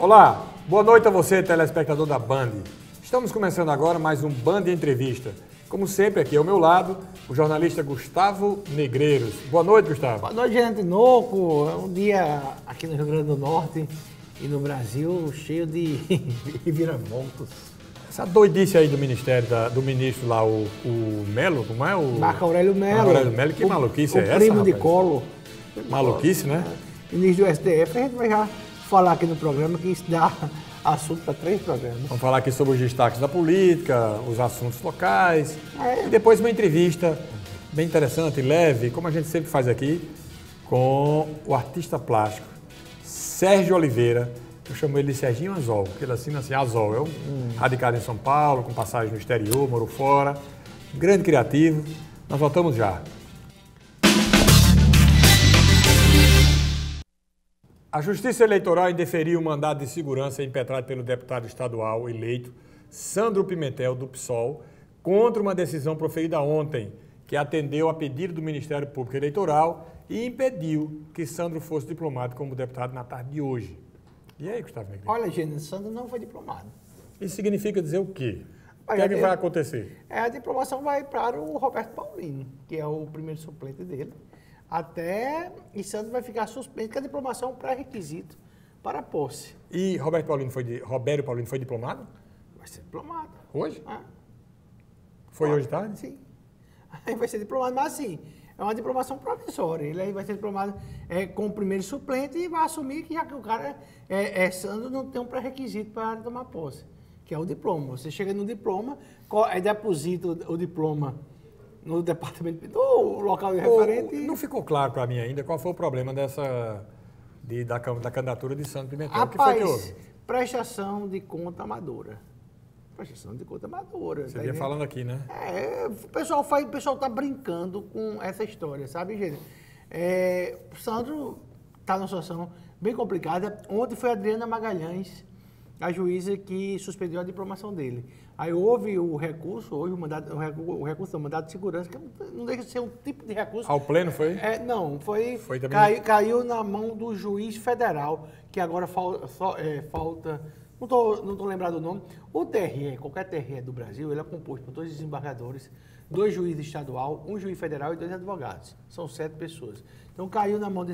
Olá, boa noite a você, telespectador da Band. Estamos começando agora mais um Band Entrevista. Como sempre, aqui ao meu lado, o jornalista Gustavo Negreiros. Boa noite, Gustavo. Boa noite, Gerente Noco. É um dia aqui no Rio Grande do Norte e no Brasil cheio de viravoltas. Essa doidice aí do Ministério, do ministro lá, o Melo, como é? O Marco Aurélio Melo. Marco Aurélio Melo, que maluquice é essa, O primo de rapaz? Collor. Maluquice, né? Ministro do STF, a gente vai já falar aqui no programa que isso dá assunto para 3 programas. Vamos falar aqui sobre os destaques da política, os assuntos locais. E depois uma entrevista bem interessante, leve, como a gente sempre faz aqui, com o artista plástico Sérgio Oliveira. Eu chamo ele de Serginho Azol, porque ele assina assim, Azol. É um radicado em São Paulo, com passagem no exterior, morou fora. Grande criativo. Nós voltamos já. A Justiça Eleitoral indeferiu o mandado de segurança impetrado pelo deputado estadual eleito Sandro Pimentel, do PSOL, contra uma decisão proferida ontem, que atendeu a pedido do Ministério Público Eleitoral e impediu que Sandro fosse diplomado como deputado na tarde de hoje. E aí, Gustavo Negreiros? Olha, gente, Sandro não foi diplomado. Isso significa dizer o quê? O que é que vai acontecer? A diplomação vai para o Roberto Paulino, que é o primeiro suplente dele. E Sandro vai ficar suspenso, porque a diplomação é um pré-requisito para a posse. E Roberto Paulino foi diplomado? Vai ser diplomado. Hoje? Ah. Foi hoje tarde? Sim. Aí vai ser diplomado, mas assim, é uma diplomação promissória. Ele aí vai ser diplomado com o primeiro suplente e vai assumir que já que o cara Sandro não tem um pré-requisito para tomar posse, que é o diploma. Você chega no diploma, aí deposita o diploma no departamento, do local de referente. Não ficou claro para mim ainda qual foi o problema da candidatura de Sandro Pimentel. Rapaz, o que foi que houve? prestação de conta amadora. Prestação de conta amadora. Você vinha falando aqui, né? O pessoal tá brincando com essa história, sabe, gente? O Sandro está numa situação bem complicada. Ontem foi a Adriana Magalhães, a juíza que suspendeu a diplomação dele. Aí houve o recurso, hoje o recurso do mandado de segurança, que não deixa de ser um tipo de recurso. Ao pleno foi? Não, foi também? caiu na mão do juiz federal, que agora falta, não estou lembrado do nome. O TRE, qualquer TRE do Brasil, ele é composto por 2 desembargadores, 2 juízes estadual, 1 juiz federal e 2 advogados. São 7 pessoas. Então caiu na mão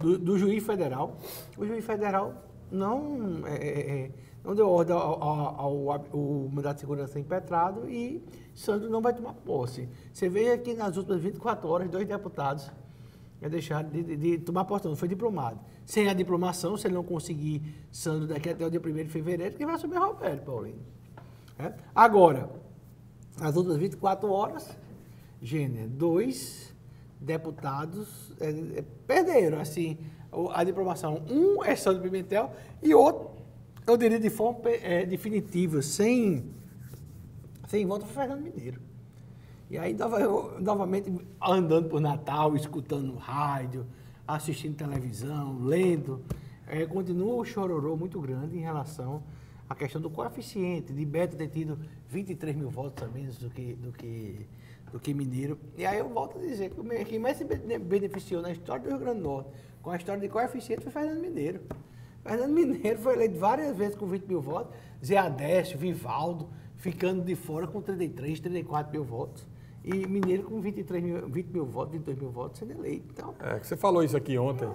do juiz federal. O juiz federal não deu ordem ao mandado de segurança impetrado e Sandro não vai tomar posse. Você vê aqui nas últimas 24 horas, 2 deputados deixaram de tomar posse, não foi diplomado. Sem a diplomação, se ele não conseguir Sandro daqui até o dia 1º de fevereiro, quem vai assumir é Roberto Paulino. Agora, nas últimas 24 horas, Gêner, 2 deputados perderam assim, a diplomação. Um é Sandro Pimentel e outro, eu diria de forma definitiva, sem voto, foi Fernando Mineiro. E aí, novamente, andando por Natal, escutando rádio, assistindo televisão, lendo, continua o chororô muito grande em relação à questão do coeficiente, de Beto ter tido 23 mil votos a menos do que Mineiro. E aí eu volto a dizer que quem mais se beneficiou na história do Rio Grande do Norte com a história de coeficiente foi Fernando Mineiro. Fernando Mineiro foi eleito várias vezes com 20 mil votos, Zé Adécio, Vivaldo, ficando de fora com 33, 34 mil votos. E Mineiro com 20 mil votos, 22 mil votos sendo eleito. Então, você falou isso aqui ontem,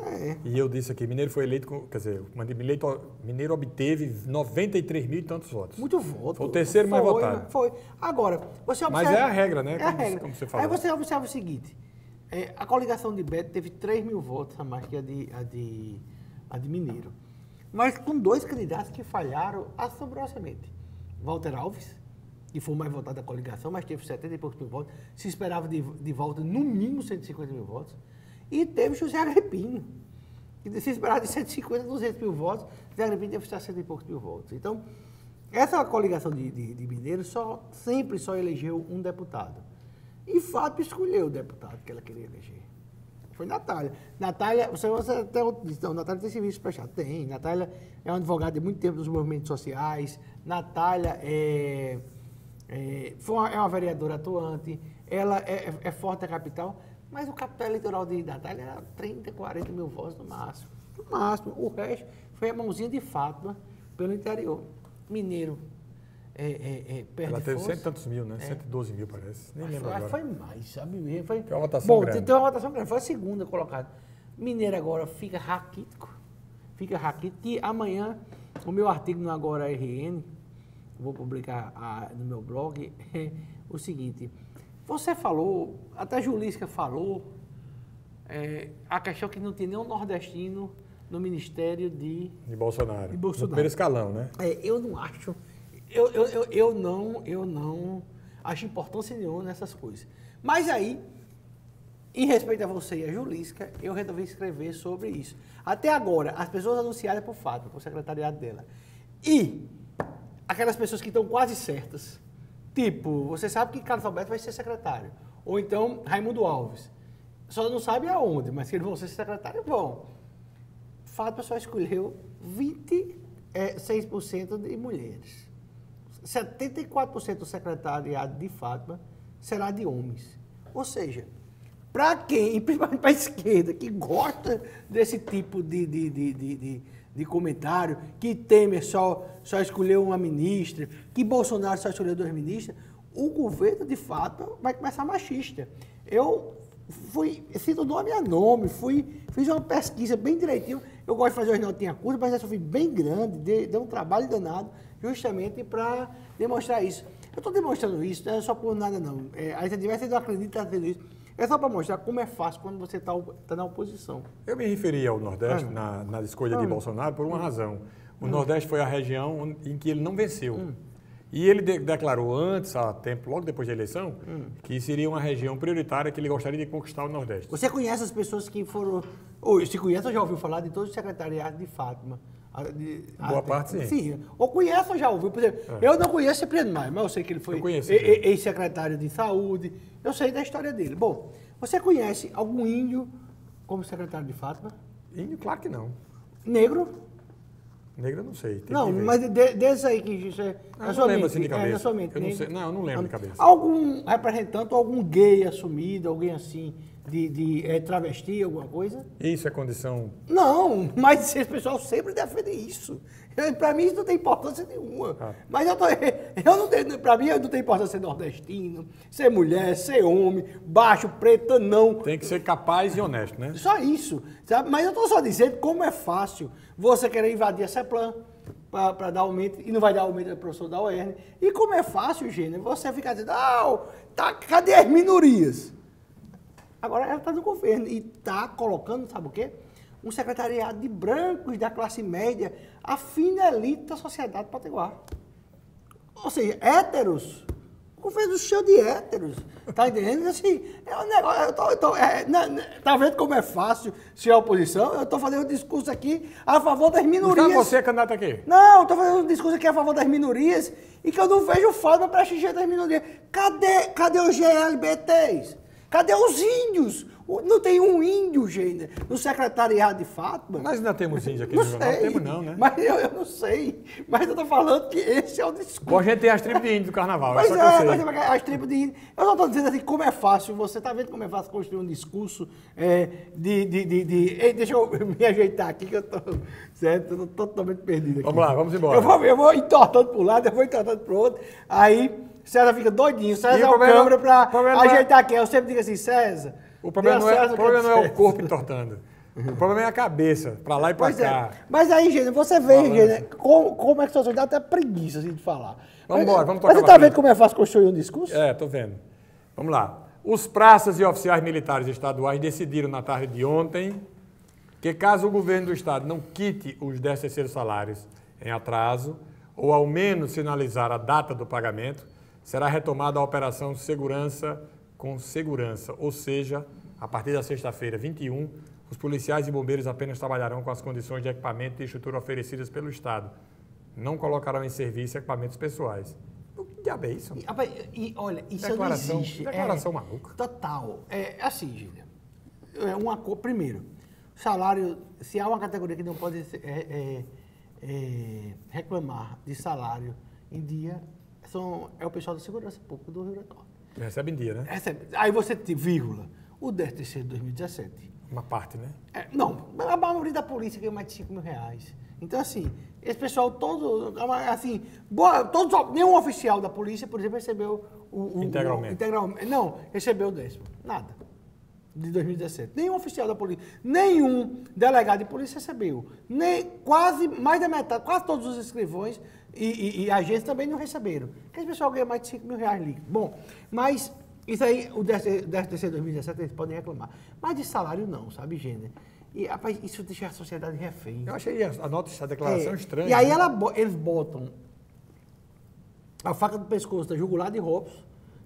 e eu disse aqui, Mineiro foi eleito, Mineiro obteve 93 mil e tantos votos. Muito voto. Foi o terceiro mais votado. Foi. Agora, você observa... Mas é a regra, né? Como você falou. Aí você observa o seguinte, a coligação de Beto teve 3 mil votos a mais que a de Mineiro. Mas com 2 candidatos que falharam assombrosamente. Walter Alves, que foi o mais votado da coligação, mas teve 70 e poucos mil votos. Se esperava de volta no mínimo 150 mil votos. E teve José Agripino, que se esperava de 150 a 200 mil votos. José Agripino teve 60 e poucos mil votos. Então, essa coligação de Mineiro sempre só elegeu um deputado. E Fábio escolheu o deputado que ela queria eleger. Foi Natália. Natália, você até disse, não, Natália tem serviço prestado. Tem. Natália é uma advogada de muito tempo dos movimentos sociais. Natália é uma vereadora atuante. Ela é forte da capital. Mas o capital eleitoral de Natália era 30, 40 mil votos no máximo. No máximo. O resto foi a mãozinha de Fátima pelo interior. Mineiro perde Ela teve força. 100 e tantos mil, né? 112 mil, parece. Nem lembro agora. Foi mais, sabe? Foi uma votação bom, grande. Tem uma votação grande. Foi a segunda colocada. Mineiro agora fica raquítico. E amanhã, o meu artigo no Agora RN, vou publicar no meu blog, é o seguinte. Você falou, até a Julisca falou, a questão que não tem nenhum nordestino no Ministério de Bolsonaro. De Bolsonaro. No primeiro escalão, né? Eu não acho. Eu não acho importância nenhuma nessas coisas. Mas aí, em respeito a você e a Julisca, eu resolvi escrever sobre isso. Até agora, as pessoas anunciadas por Fátima, por secretariado dela, e aquelas pessoas que estão quase certas, tipo, você sabe que Carlos Alberto vai ser secretário, ou então Raimundo Alves. Só não sabe aonde, mas que eles vão ser secretários, vão. Fátima só escolheu 26% de mulheres. 74% do secretariado de Fátima será de homens. Ou seja, para quem, principalmente para a esquerda, que gosta desse tipo de comentário, que Temer só escolheu uma ministra, que Bolsonaro só escolheu 2 ministras, o governo de Fátima vai começar machista. Eu cito nome a nome, fiz uma pesquisa bem direitinho. Eu gosto de fazer as notinhas curtas, mas essa foi bem grande, deu um trabalho danado, justamente para demonstrar isso. Eu estou demonstrando isso, não é só por nada não. A gente não acredita tendo isso. É só para mostrar como é fácil quando você está na oposição. Eu me referi ao Nordeste na escolha de Bolsonaro por uma razão. O Nordeste foi a região em que ele não venceu. E ele declarou antes, há tempo, logo depois da eleição, que seria uma região prioritária que ele gostaria de conquistar o Nordeste. Você conhece as pessoas que foram... Ou se conhece ou já ouviu falar de todos os secretariados de Fátima? Boa parte, sim. Sim. Ou conhece ou já ouviu. Por exemplo, eu não conheço Cipriano Maia, mas eu sei que ele foi ex-secretário de saúde. Eu sei da história dele. Bom, você conhece algum índio como secretário de Fátima? Índio, claro que não. Negro? Negro eu não sei. Não, mas desses aí que você... Eu não lembro assim de cabeça. Na sua mente, eu não sei. Não, eu não lembro de cabeça. Algum representante, algum gay assumido, alguém assim, de travesti, alguma coisa? Isso é condição... Não, mas esse pessoal sempre defende isso. Para mim isso não tem importância nenhuma. Mas para mim não tem importância ser nordestino, ser mulher, ser homem, baixo, preto, não. Tem que ser capaz e honesto, né? Só isso, sabe? Mas eu estou só dizendo como é fácil você querer invadir a CEPLAN para dar aumento, e não vai dar aumento ao professor da UERN. E como é fácil, Gênero, você ficar dizendo, cadê as minorias? Agora ela está no governo e está colocando, sabe o quê? Um secretariado de brancos da classe média, a fina elite da sociedade potiguar. Ou seja, héteros. O governo cheio de héteros. Tá entendendo? Assim, é um negócio. Tá vendo como é fácil ser a oposição? Eu estou fazendo um discurso aqui a favor das minorias. Então você é candidato aqui? Não, eu estou fazendo um discurso aqui a favor das minorias e que eu não vejo falta para prestigiar das minorias. Cadê os GLBTs? Cadê os índios? Não tem um índio, gente, no secretariado de Fátima. Nós ainda temos índio aqui no jornal. Não temos não, né? Mas eu não sei. Mas eu tô falando que esse é o discurso. Bom, a gente tem as tribos de índio do carnaval. Mas mas as tribos de índio. Eu só tô dizendo assim, como é fácil. Você tá vendo como é fácil construir um discurso Ei, deixa eu me ajeitar aqui, que eu tô certo, eu tô totalmente perdido aqui. Vamos lá, vamos embora. Eu vou entortando pro lado, eu vou entortando pro outro. Aí, César fica doidinho. César é o câmera pra ajeitar aqui. Eu sempre digo assim, César... O problema não é o corpo entortando. O problema é a cabeça, pra lá e pra cá. Mas aí, gente, você vê, gente, como é que a sociedade dá até preguiça assim, de falar. Vamos embora, vamos tocar. Mas você tá vendo como é fácil construir um discurso? Tô vendo. Vamos lá. Os praças e oficiais militares estaduais decidiram na tarde de ontem que caso o governo do estado não quite os 10 terceiros salários em atraso, ou ao menos sinalizar a data do pagamento, será retomada a operação Segurança com Segurança, ou seja, a partir da sexta-feira, 21, os policiais e bombeiros apenas trabalharão com as condições de equipamento e estrutura oferecidas pelo Estado. Não colocarão em serviço equipamentos pessoais. O que diabo é isso? Olha, isso não existe. Declaração maluca. Total. É assim, gente. Primeiro, salário, se há uma categoria que não pode reclamar de salário em dia, é o pessoal da Segurança Pública do Rio Grande do Norte. Recebe em dia, né? Recebe. Aí você tem, vírgula, o 10º de 2017. Uma parte, né? Não, a maioria da polícia ganha mais de R$5.000. Então, assim, esse pessoal todo, assim, nenhum oficial da polícia, por exemplo, recebeu integralmente. Não, recebeu o 10º. Nada. De 2017. Nenhum oficial da polícia, nenhum delegado de polícia recebeu. Quase mais da metade, quase todos os escrivões e agentes também não receberam. Porque esse pessoal ganha mais de 5 mil reais líquidos. Bom, mas isso aí, o 10º 2017, eles podem reclamar. Mas de salário não, sabe, Gêner? E, rapaz, isso deixa a sociedade refém. Eu achei a declaração estranha. E aí né? eles botam a faca do pescoço da jugular de Robson,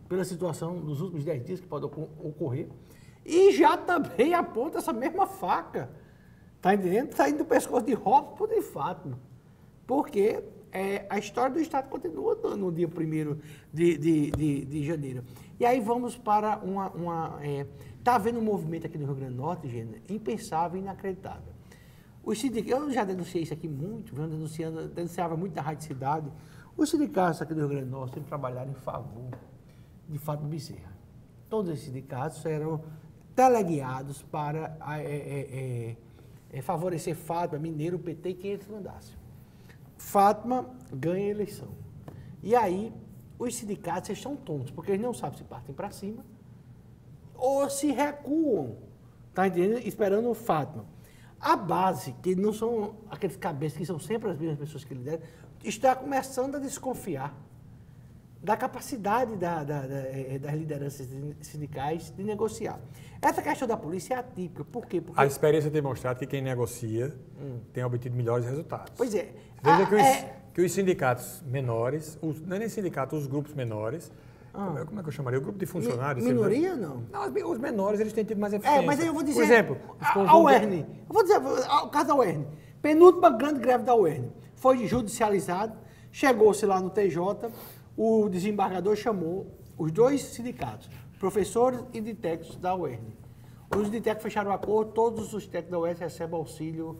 pela situação dos últimos 10 dias que pode ocorrer, e já também aponta essa mesma faca, tá entendendo? Saindo do pescoço de Robson por de Fátima. Porque a história do Estado continua no dia 1º de janeiro. E aí vamos para está havendo um movimento aqui no Rio Grande do Norte, gente, impensável e inacreditável. Os sindicatos, eu já denunciei isso aqui muito, denunciava muito na Rádio Cidade. Os sindicatos aqui do Rio Grande do Norte sempre trabalharam em favor de Fátima Bezerra. Todos esses sindicatos eram teleguiados para favorecer Fátima, Mineiro, PT e quem eles mandassem. Fátima ganha a eleição. E aí, os sindicatos eles são tontos, porque eles não sabem se partem para cima ou se recuam, tá entendendo? Esperando Fátima. A base, que não são aqueles cabeças que são sempre as mesmas pessoas que lideram, está começando a desconfiar da capacidade das lideranças sindicais de negociar. Essa questão da polícia é atípica. Por quê? Porque a experiência tem mostrado que quem negocia tem obtido melhores resultados. Pois é. Veja que os sindicatos menores, não é nem sindicatos, os grupos menores, como é que eu chamaria? O grupo de funcionários. Minoria, não? Não, os menores eles têm tido mais eficiência. Mas aí eu vou dizer... Por exemplo, a UERN. Eu vou dizer o caso da UERN. Penúltima grande greve da UERN. Foi judicializado, chegou-se lá no TJ, o desembargador chamou os dois sindicatos, professores e de técnicos da UERN. Os de técnicos fecharam o acordo, todos os técnicos da UERN recebem auxílio,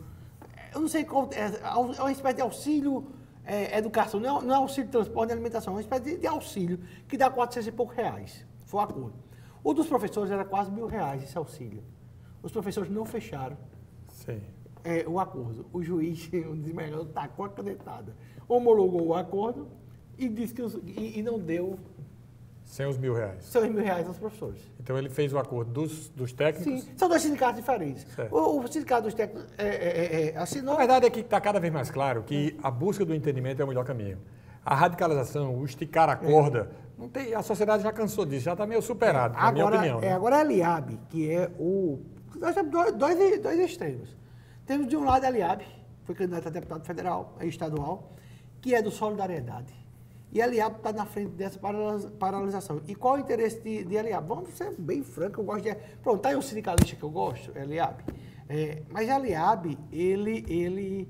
eu não sei qual, é uma espécie de auxílio educação, não é auxílio de transporte e alimentação, é uma espécie de auxílio que dá 400 e poucos reais, foi o acordo. O dos professores era quase R$1.000 esse auxílio. Os professores não fecharam o acordo. O juiz, o desembargador, tacou a canetada, homologou o acordo e disse que não deu... Sem os R$1.000. Sem os R$1.000 aos professores. Então ele fez o acordo dos técnicos? Sim, são dois sindicatos diferentes. O sindicato dos técnicos assinou... A verdade é que está cada vez mais claro que a busca do entendimento é o melhor caminho. A radicalização, o esticar a corda, não tem, a sociedade já cansou disso, já está meio superado, na minha opinião. Né? Agora a Eliabe, que é o... Nós temos dois extremos. Temos de um lado a Eliabe, foi candidato a deputado federal, estadual, que é do Solidariedade. E a Eliabe está na frente dessa paralisação. E qual é o interesse de Eliabe? Vamos ser bem franco, eu gosto de... Pronto, tá aí um sindicalista que eu gosto, Eliabe. Mas a Eliabe, ele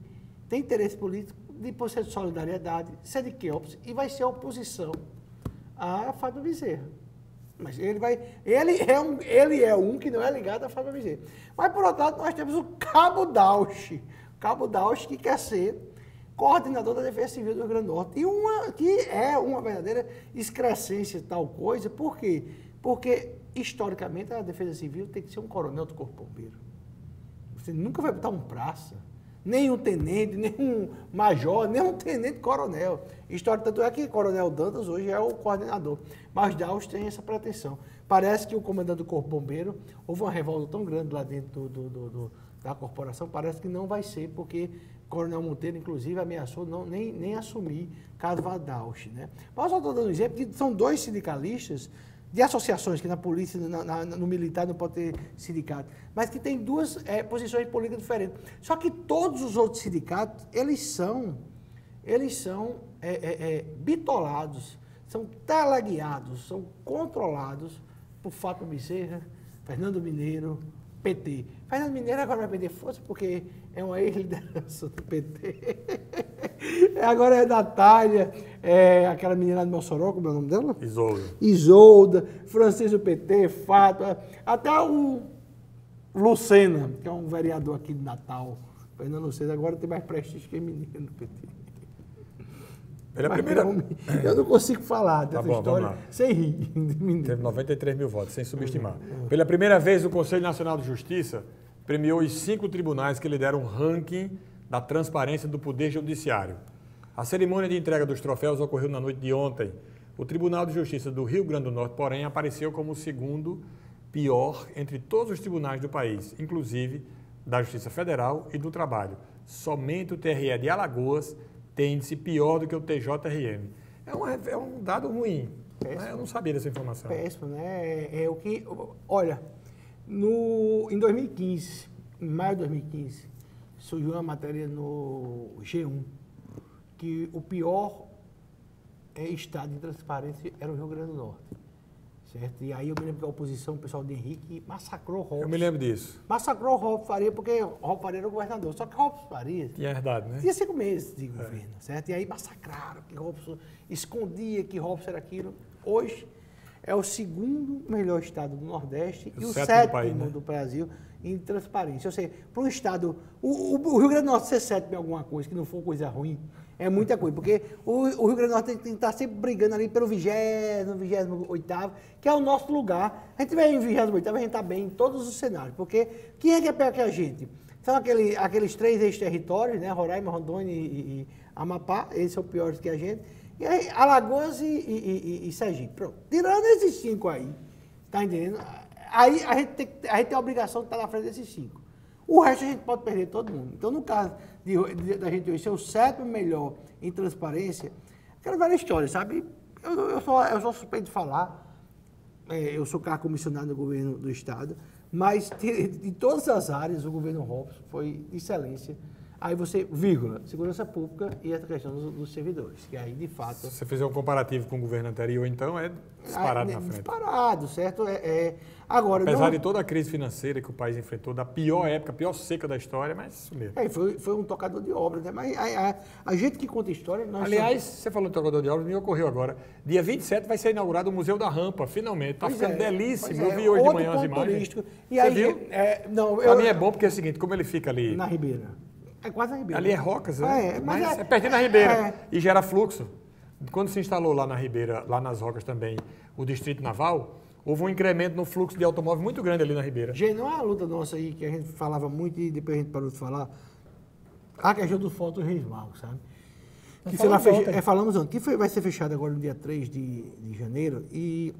tem interesse político de ser de Solidariedade, ser de Quéops e vai ser oposição a Fátima Bezerra. Mas ele é um que não é ligado a Fátima Bezerra. Mas, por outro lado, nós temos o Cabo Dausch. O Cabo Dausch que quer ser coordenador da Defesa Civil do Rio Grande do Norte. Que é uma verdadeira excrescência tal coisa. Por quê? Porque, historicamente, a Defesa Civil tem que ser um coronel do Corpo Bombeiro. Você nunca vai botar um praça, nem um tenente, nem um major, nem um tenente-coronel. Tanto é que o Coronel Dantas hoje é o coordenador. Mas Dausch tem essa pretensão. Parece que o comandante do Corpo Bombeiro, houve uma revolta tão grande lá dentro da corporação, parece que não vai ser, porque Coronel Monteiro, inclusive, ameaçou nem assumir caso vá Dausch, né? Mas eu só estou dando um exemplo que são dois sindicalistas de associações, que na polícia, no militar não pode ter sindicato, mas que tem duas posições políticas diferentes. Só que todos os outros sindicatos, eles são bitolados, são teleguiados, são controlados por Fátima Bezerra, Fernando Mineiro, PT. Fernando Mineiro agora vai perder força porque é uma ex-liderança do PT. Agora é Natália, aquela menina de Mossoró, como é o nome dela? Isolda, Francisco PT, Fátima, até o Lucena, que é um vereador aqui de Natal. Fernando Lucena agora tem mais prestígio que menino do PT. Eu não consigo falar dessa história sem rir. Teve 93 mil votos, sem subestimar. Pela primeira vez, o Conselho Nacional de Justiça premiou os 5 tribunais que lideram o ranking da transparência do Poder Judiciário. A cerimônia de entrega dos troféus ocorreu na noite de ontem. O Tribunal de Justiça do Rio Grande do Norte, porém, apareceu como o segundo pior entre todos os tribunais do país, inclusive da Justiça Federal e do Trabalho. Somente o TRE de Alagoas tem índice pior do que o TJRM. É um dado ruim. Né? Eu não sabia dessa informação. Péssimo, né? É o que... Olha, em 2015, em maio de 2015, surgiu uma matéria no G1 que o pior estado de transparência era o Rio Grande do Norte. Certo? E aí eu me lembro que a oposição, o pessoal de Henrique, massacrou Robson. Eu me lembro disso. Massacrou Robson Faria, porque Robson Faria era o governador. Só que Robson Faria tinha herdade, né? Tinha 5 meses de governo, certo? E aí massacraram, que Robson escondia que Robson era aquilo. Hoje é o segundo melhor estado do Nordeste e o sétimo do Brasil em transparência. Ou seja, para um estado... O Rio Grande do Norte ser sétimo em alguma coisa, que não for coisa ruim, é muita coisa, porque o Rio Grande do Norte tem que estar sempre brigando ali pelo 28º, que é o nosso lugar. A gente vai em 28º, a gente está bem em todos os cenários, porque quem é que é pior que a gente? São aqueles 3 ex-territórios, né? Roraima, Rondônia e Amapá, eles são piores que a gente. E aí, Alagoas e Sergipe. Pronto. Tirando esses 5 aí, tá entendendo? Aí a gente tem a obrigação de estar na frente desses 5. O resto a gente pode perder todo mundo. Então, no caso da gente hoje ser o sétimo melhor em transparência, aquela velha história, sabe? Eu sou suspeito de falar, eu sou cargo comissionado do governo do Estado, mas de todas as áreas o governo Robson foi de excelência. Aí você, vírgula, segurança pública e essa questão dos servidores, que aí de fato... Se você fizer um comparativo com o governo anterior, então é disparado na frente. Disparado, certo? Agora, apesar de toda a crise financeira que o país enfrentou, da pior época, a pior seca da história, mas isso mesmo. Foi um tocador de obras, né? Mas a gente que conta história... Aliás, você falou de tocador de obras, me ocorreu agora. Dia 27 vai ser inaugurado o Museu da Rampa, finalmente. Está ficando belíssimo. Eu vi hoje de manhã as imagens. Turístico. E você aí, viu? Para mim é bom porque é o seguinte, como ele fica ali... Na Ribeira. É quase na Ribeira. Ali é Rocas, né? Mas é pertinho da Ribeira. E gera fluxo. Quando se instalou lá na Ribeira, lá nas Rocas também, o Distrito Naval, houve um incremento no fluxo de automóvel muito grande ali na Ribeira. Gente, não é uma luta nossa aí que a gente falava muito e depois a gente parou de falar. A questão do Forte Reis Magos, sabe? Que falamos ontem. Que vai ser fechado agora no dia 3 de janeiro e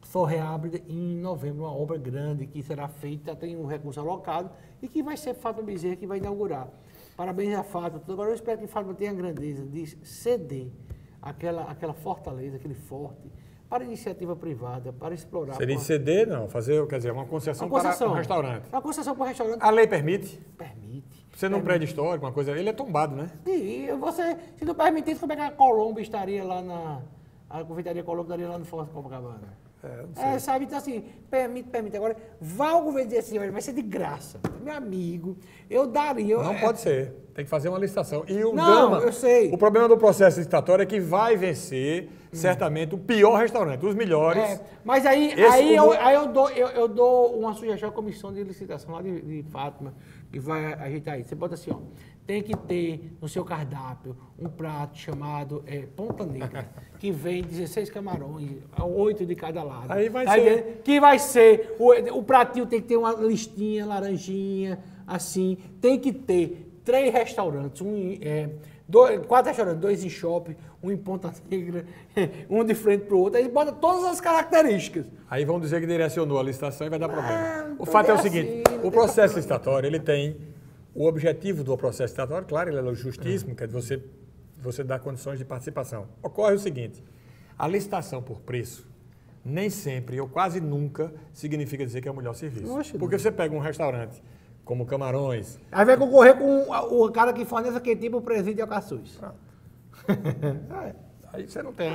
só reabre em novembro uma obra grande que será feita, tem um recurso alocado e que vai ser Fátima Bezerra que vai inaugurar. Parabéns a Fátima. Agora eu espero que Fátima tenha a grandeza de ceder aquela fortaleza, aquele forte, para iniciativa privada, para explorar. Seria ceder, não, fazer, quer dizer, uma concessão para um restaurante. Uma concessão para um restaurante. A lei permite? Permite. Você não prédio histórico, uma coisa, ele é tombado, né? E você, se não permitisse, como é que a Colombo estaria lá a confeitaria Colombo estaria lá no Forte Copacabana? Sabe? Então, assim, permite. Agora, vá ao governo dizer assim, olha, vai ser de graça. Meu amigo, eu daria... Não pode ser. Tem que fazer uma licitação. E o drama, eu sei. O problema do processo licitatório é que vai vencer, certamente, o pior restaurante, os melhores. Mas eu dou uma sugestão à comissão de licitação lá de Fátima, que vai ajeitar isso. Você bota assim, ó, tem que ter no seu cardápio um prato chamado Ponta Negra, que vem 16 camarões, 8 de cada lado. Aí vai ser... Que vai ser, o pratinho tem que ter uma listinha, laranjinha, assim, tem que ter 3 restaurantes, 4 restaurantes, 2 em shopping, um em Ponta Negra, um de frente para o outro, aí bota todas as características. Aí vão dizer que direcionou a licitação e vai dar problema. O fato é o seguinte, o processo licitatório, ele tem o objetivo do processo licitatório, claro, ele é justíssimo, quer dizer, você dá condições de participação. Ocorre o seguinte, a licitação por preço, nem sempre ou quase nunca significa dizer que é o melhor serviço. Porque você pega um restaurante como Camarões... Aí vai concorrer com o cara que fornece aquele tipo presídio de Alcaçuz. Aí você não tem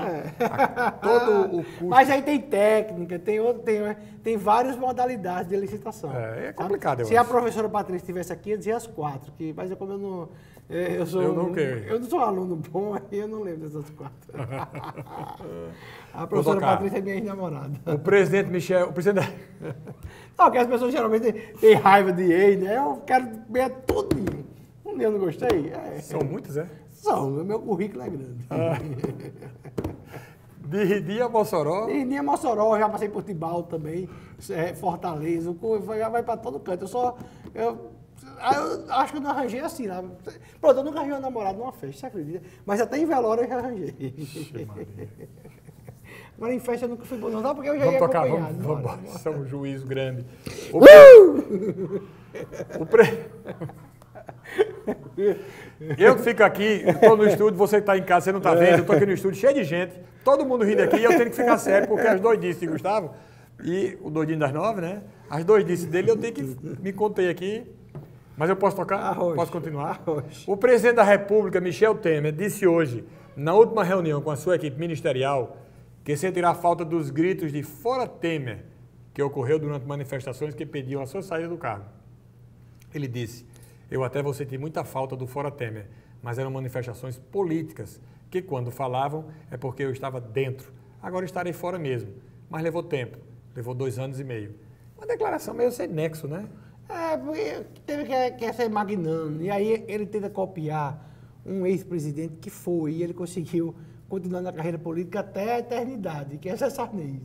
todo o custo. Mas aí tem técnica, tem várias modalidades de licitação. É complicado, Se a professora Patrícia estivesse aqui, eu dizia as 4, mas como eu não... Eu não sou aluno bom, aí eu não lembro dessas 4. A professora Patrícia é minha ex-namorada. O presidente Michel... Não, porque as pessoas geralmente têm raiva de ex, né? Eu quero ver tudo. Eu não gostei. São muitos, São, o meu currículo é grande. De Ridim a Mossoró? De Ridim a Mossoró, já passei por Tibau também, Fortaleza, já vai para todo canto. Eu Eu acho que eu não arranjei assim. Lá. Pronto, eu nunca arranjei um namorado numa festa, você acredita? Mas até em velório eu já arranjei. Agora em festa eu nunca fui bom, não dá porque eu já ia acompanhado. Vamos, isso é um juízo grande. Eu fico aqui, estou no estúdio, você que está em casa, você não está vendo, eu estou aqui no estúdio cheio de gente, todo mundo rindo aqui e eu tenho que ficar sério porque as doidices de Gustavo e o doidinho das 9, né? As doidices dele eu tenho que me contei aqui. Mas eu posso tocar? Posso continuar? O presidente da República, Michel Temer, disse hoje, na última reunião com a sua equipe ministerial, que sentirá falta dos gritos de fora Temer, que ocorreu durante manifestações que pediam a sua saída do cargo. Ele disse, eu até vou sentir muita falta do fora Temer, mas eram manifestações políticas, que quando falavam é porque eu estava dentro. Agora estarei fora mesmo, mas levou tempo, levou 2 anos e meio. Uma declaração meio sem nexo, né? Porque teve que ser magnânimo. E aí ele tenta copiar um ex-presidente que foi, e ele conseguiu continuar na carreira política até a eternidade, que é Zé Sarney,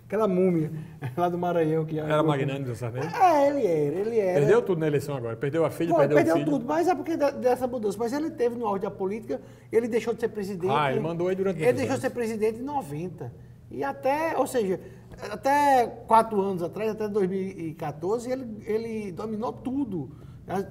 aquela múmia lá do Maranhão. Que era magnânimo Zé Sarney? Ele era. Perdeu tudo na eleição agora, perdeu a filha, perdeu o filho. Perdeu tudo, mas é porque dessa mudança. Mas ele teve no auge da política, ele deixou de ser presidente. Ele mandou aí durante Ele deixou de ser presidente em 90. E até, ou seja, até 4 anos atrás, até 2014, ele dominou tudo.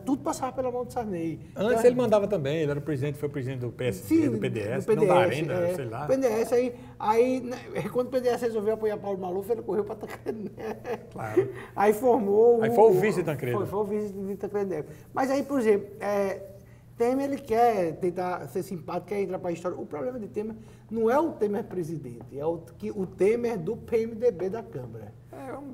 Tudo passava pela mão de Sarney. Antes então, ele mandava também, ele era o presidente, foi o presidente do PSD, do PDS, não da Arena, sei lá. PDS, aí quando o PDS resolveu apoiar Paulo Maluf, ele correu para Tancredo Neves. Claro. Aí formou... Aí foi o vice de Tancredo. Foi o vice de Tancredo Neves. Mas aí, por exemplo, Temer, ele quer tentar ser simpático, quer entrar para a história. O problema de Temer não é o Temer presidente, é o Temer do PMDB da Câmara.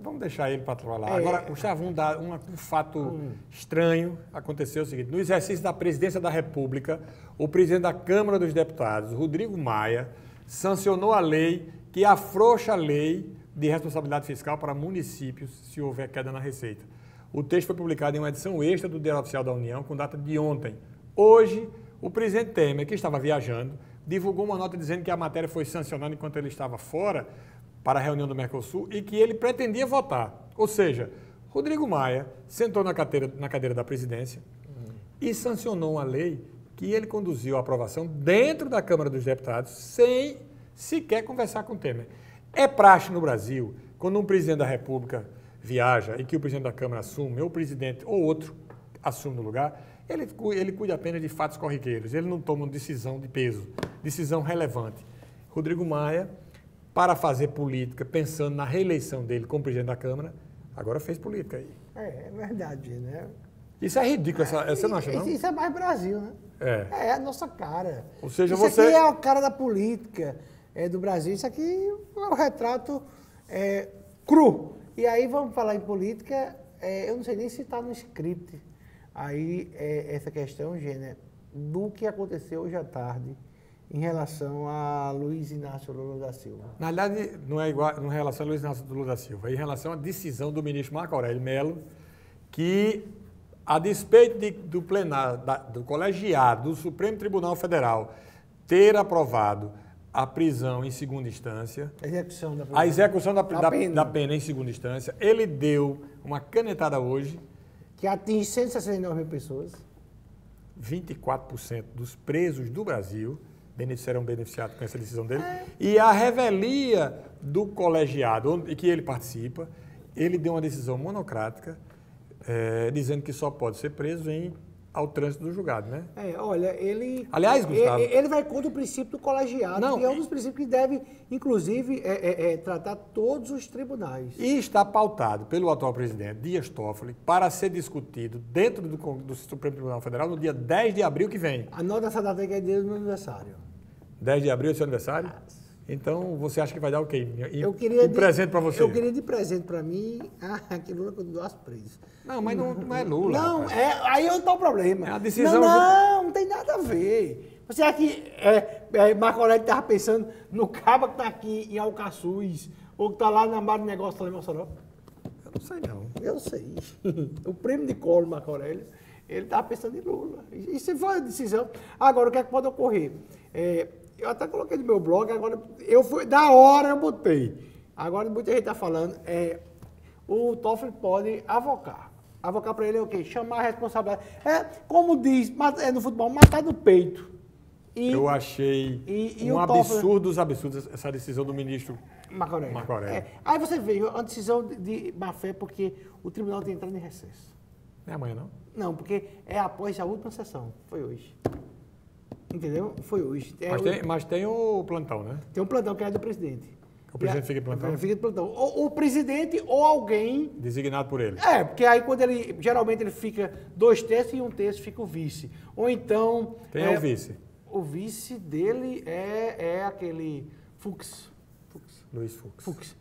Vamos deixar ele para trabalhar. Agora, Gustavo, um fato estranho aconteceu o seguinte. No exercício da presidência da República, o presidente da Câmara dos Deputados, Rodrigo Maia, sancionou a lei que afrouxa a lei de responsabilidade fiscal para municípios se houver queda na receita. O texto foi publicado em uma edição extra do Diário Oficial da União, com data de ontem. Hoje, o presidente Temer, que estava viajando, divulgou uma nota dizendo que a matéria foi sancionada enquanto ele estava fora para a reunião do Mercosul e que ele pretendia votar. Ou seja, Rodrigo Maia sentou na cadeira da presidência e sancionou uma lei que ele conduziu à aprovação dentro da Câmara dos Deputados sem sequer conversar com Temer. É praxe no Brasil, quando um presidente da República viaja e que o presidente da Câmara assume, ou o presidente ou outro assume no lugar, ele cuida apenas de fatos corriqueiros, ele não toma uma decisão de peso, decisão relevante. Rodrigo Maia, para fazer política, pensando na reeleição dele como presidente da Câmara, agora fez política aí. É verdade, né? Isso é ridículo, você não acha, não? Isso é mais Brasil, né? É a nossa cara. Ou seja, isso aqui é a cara da política do Brasil, isso aqui é um retrato cru. E aí, vamos falar em política, eu não sei nem se está no script aí essa questão, Gênia, do que aconteceu hoje à tarde em relação a Luiz Inácio Lula da Silva. Na verdade, não é igual em relação a Luiz Inácio Lula da Silva, é em relação à decisão do ministro Marco Aurélio Mello, que, a despeito do plenário, do colegiado do Supremo Tribunal Federal ter aprovado a prisão em segunda instância, a execução da pena em segunda instância, ele deu uma canetada hoje que atinge 169 mil pessoas. 24% dos presos do Brasil serão beneficiados com essa decisão dele. E a revelia do colegiado em que ele participa, ele deu uma decisão monocrática, dizendo que só pode ser preso ao trânsito do julgado, né? Olha, ele... Aliás, Gustavo... Ele vai contra o princípio do colegiado, que é um dos princípios que deve, inclusive, tratar todos os tribunais. E está pautado pelo atual presidente, Dias Toffoli, para ser discutido dentro do Supremo Tribunal Federal no dia 10 de abril que vem. Anota essa data que é dia do meu aniversário. 10 de abril é seu aniversário? Então, você acha que vai dar o quê? Presente para você? Eu queria de presente para mim que Lula continuasse preso. Não, mas não é Lula. Não, aí não está o problema. É a decisão... Não tem nada a ver. Você acha que Marco Aurélio estava pensando no cabo que está aqui em Alcaçuz, ou que está lá na Mar de Negócio lá em Mossoró? Eu não sei, não. Eu sei. O prêmio de colo, Marco Aurélio, ele estava pensando em Lula. Isso foi a decisão. Agora, o que é que pode ocorrer? Eu até coloquei no meu blog, agora da hora eu botei. Agora muita gente está falando, o Toffoli pode avocar. Avocar para ele é o quê? Chamar a responsabilidade. É, como diz no futebol, matar no peito. Eu achei um absurdo dos absurdos essa decisão do ministro Marco Aurélio. Aí você vê uma decisão de má fé porque o tribunal tem entrado em recesso. Não é amanhã, não? Não, porque é após a última sessão. Foi hoje. Entendeu? Foi hoje. Mas tem o plantão, né? Tem um plantão que é do presidente. O presidente fica em plantão? Fica em plantão. O presidente ou alguém... Designado por ele. Porque aí quando ele... Geralmente ele fica 2 terços e 1 terço fica o vice. Ou então... Quem é o vice? O vice dele é aquele Fux. Luiz Fux.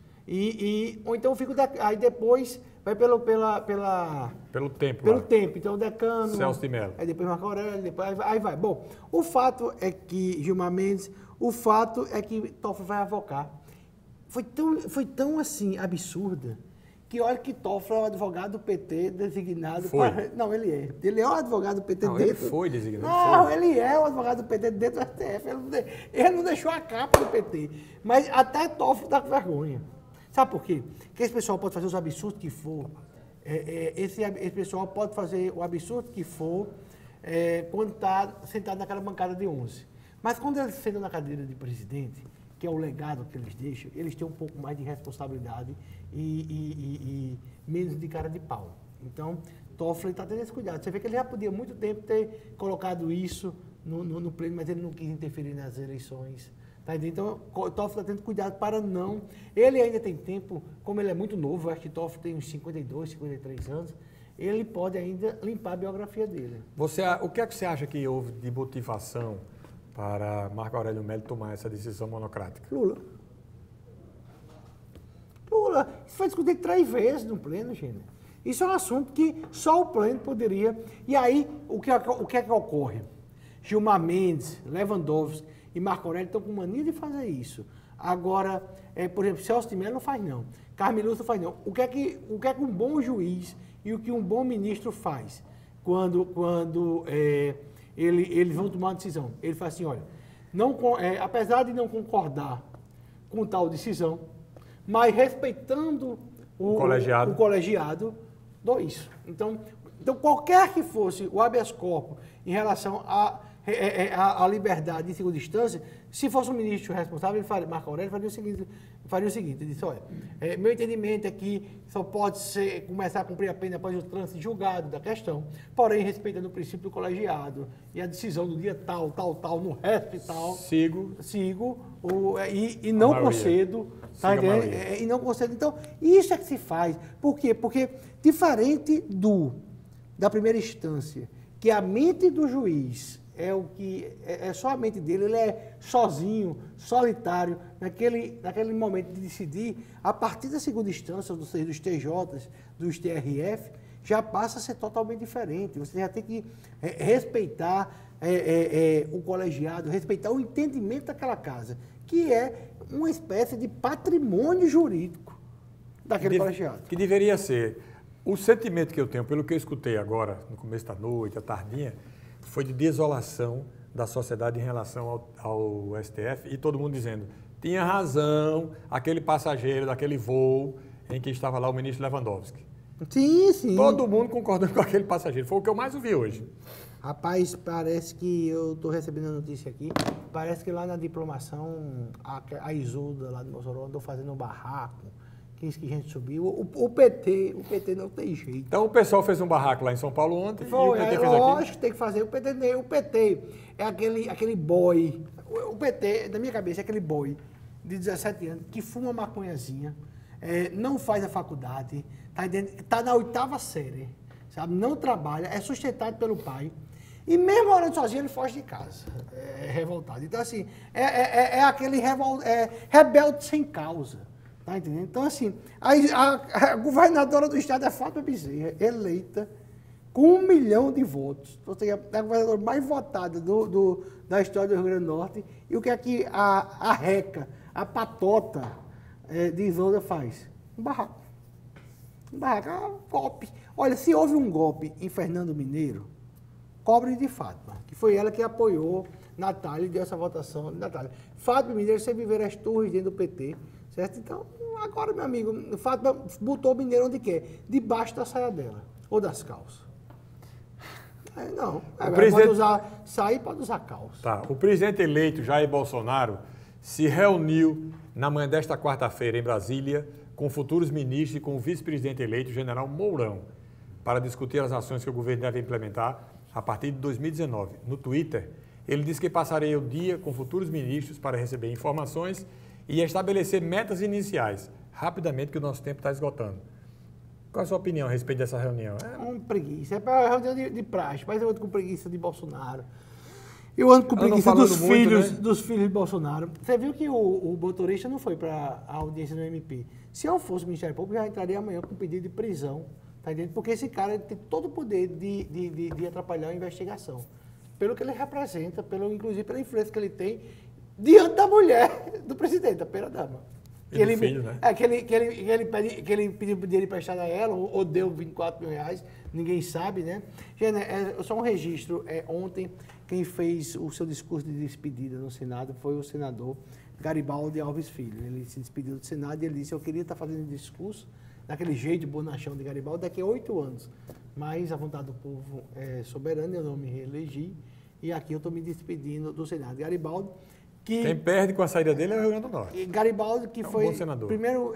Ou então fica... Aí depois vai pelo tempo. Pelo tempo. Então o decano... Celso de Mello. Aí depois Marco Aurélio, depois aí vai. Bom, o fato é que Gilmar Mendes... O fato é que Toffoli vai avocar. Foi tão assim, absurda, que olha que Toffoli é o advogado do PT designado... Não, ele é. Ele é o advogado do PT dentro... Ele foi designado. Não, ele é o advogado do PT dentro do STF. Ele não deixou a capa do PT. Mas até Toffoli está com vergonha. Sabe por quê? Porque esse pessoal pode fazer os absurdos que for. Esse pessoal pode fazer o absurdo que for quando está sentado naquela bancada de 11. Mas quando eles sentam na cadeira de presidente, que é o legado que eles deixam, eles têm um pouco mais de responsabilidade e menos de cara de pau. Então, Toffoli está tendo esse cuidado. Você vê que ele já podia há muito tempo ter colocado isso no pleno, mas ele não quis interferir nas eleições. Tá entendendo? Então, Toffoli está tendo cuidado para não... Ele ainda tem tempo, como ele é muito novo, eu acho que Toffoli tem uns 52, 53 anos, ele pode ainda limpar a biografia dele. O que é que você acha que houve de motivação para Marco Aurélio Mello tomar essa decisão monocrática? Lula. Isso foi discutido 3 vezes no pleno, gente. Isso é um assunto que só o pleno poderia... E aí, o que é que ocorre? Gilmar Mendes, Lewandowski e Marco Aurélio estão com mania de fazer isso. Agora, por exemplo, Celso de Mello não faz não. Carmen Lúcia não faz não. O que é que um bom juiz e o que um bom ministro faz quando eles vão tomar uma decisão? Ele faz assim, olha, apesar de não concordar com tal decisão, mas respeitando o colegiado, dou isso. Então, qualquer que fosse o habeas corpus em relação à liberdade em segunda instância, se fosse um ministro responsável, Marco Aurélio faria o seguinte, ele disse, olha, meu entendimento é que só pode começar a cumprir a pena após o trânsito julgado da questão, porém respeitando o princípio do colegiado e a decisão do dia tal, no resto e tal. Sigo e não concedo. Tá entendendo? E não concedo. Então, isso é que se faz. Por quê? Porque, diferente da primeira instância, que a mente do juiz é só a mente dele, ele é sozinho, solitário, naquele momento de decidir, a partir da segunda instância, dos TJs, dos TRF, já passa a ser totalmente diferente. Você já tem que respeitar o colegiado, respeitar o entendimento daquela casa, que é uma espécie de patrimônio jurídico daquele colegiado. Que deveria ser. O sentimento que eu tenho, pelo que eu escutei agora, no começo da noite, à tardinha, foi de desolação da sociedade em relação ao STF e todo mundo dizendo, tinha razão aquele passageiro daquele voo em que estava lá o ministro Lewandowski. Sim. Todo mundo concordando com aquele passageiro. Foi o que eu mais ouvi hoje. Rapaz, parece que eu estou recebendo a notícia aqui, parece que lá na diplomação, a Isolda lá de Mossoró andou fazendo um barraco, que a gente subiu. O PT não tem jeito. Então o pessoal fez um barraco lá em São Paulo ontem e o PT fez aqui? Lógico que tem que fazer. O PT é aquele boy, o PT, na minha cabeça, é aquele boy de 17 anos que fuma maconhazinha, não faz a faculdade, tá na 8ª série, sabe? Não trabalha, é sustentado pelo pai. E mesmo morando sozinho, ele foge de casa, revoltado. Então, assim, aquele rebelde sem causa, tá entendendo? Então, assim, a governadora do estado é Fátima Bezerra, eleita com 1 milhão de votos. Ou seja, é a governadora mais votada da história do Rio Grande do Norte. E o que é que a RECA, a patota de Isolda faz? Um barraco. Um golpe. Olha, se houve um golpe em Fernando Mineiro, cobre de Fátima, que foi ela que apoiou Natália e deu essa votação de Natália. Fátima Mineiro sempre viram as torres dentro do PT, certo? Então, agora, meu amigo, Fátima botou o Mineiro onde quer, debaixo da saia dela. ou das calças? Não. Presidente... Pode usar saia, pode usar calça. Tá. O presidente eleito, Jair Bolsonaro, se reuniu na manhã desta quarta-feira em Brasília com futuros ministros e com o vice-presidente eleito, general Mourão, para discutir as ações que o governo deve implementar a partir de 2019. No Twitter, ele disse que passaria o dia com futuros ministros para receber informações e estabelecer metas iniciais, rapidamente, que o nosso tempo está esgotando. Qual a sua opinião a respeito dessa reunião? Preguiça. É para reunião de praxe, mas eu ando com preguiça de Bolsonaro. Eu ando com preguiça dos filhos de Bolsonaro. Você viu que o motorista não foi para a audiência do MP. Se eu fosse o Ministério Público, eu já entraria amanhã com pedido de prisão. Tá entendendo? Porque esse cara tem todo o poder de atrapalhar a investigação. Pelo que ele representa, inclusive pela influência que ele tem diante da mulher do presidente, da primeira-dama. Que ele pediu dinheiro emprestado a ela, ou deu 24 mil reais, ninguém sabe, né? Gente, só um registro. Ontem, quem fez o seu discurso de despedida no Senado foi o senador Garibaldi Alves Filho. Ele se despediu do Senado e ele disse: eu queria estar fazendo um discurso daquele jeito bonachão de Garibaldi daqui a 8 anos. Mas a vontade do povo é soberana, eu não me reelegi, e aqui eu estou me despedindo do Senado. Garibaldi, quem perde com a saída dele é o Rio Grande do Norte. Garibaldi, que foi primeiro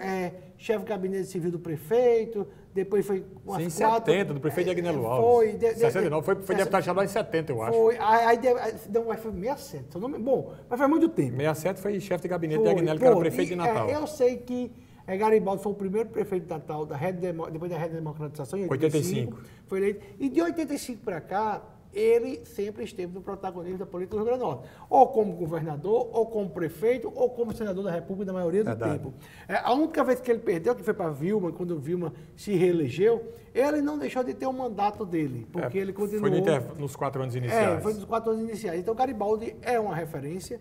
chefe de gabinete civil do prefeito, depois foi... Sim, em 70, do prefeito de Agnello Alves. Foi. 69, foi deputado estadual em 70, eu acho. Foi, foi 67, seu nome, bom, mas faz muito tempo. 67 foi chefe de gabinete de Agnello, que era prefeito de Natal. Eu sei que Garibaldi foi o primeiro prefeito de Natal, depois da redemocratização, em 85. Foi eleito. E de 85 para cá, ele sempre esteve no protagonismo da política do Rio Grande do Norte. Ou como governador, ou como prefeito, ou como senador da República na maioria do tempo. A única vez que ele perdeu, que foi para Vilma, quando Vilma se reelegeu, ele não deixou de ter o mandato dele, porque ele continuou... Foi nos 4 anos iniciais. Foi nos 4 anos iniciais. Então, Garibaldi é uma referência.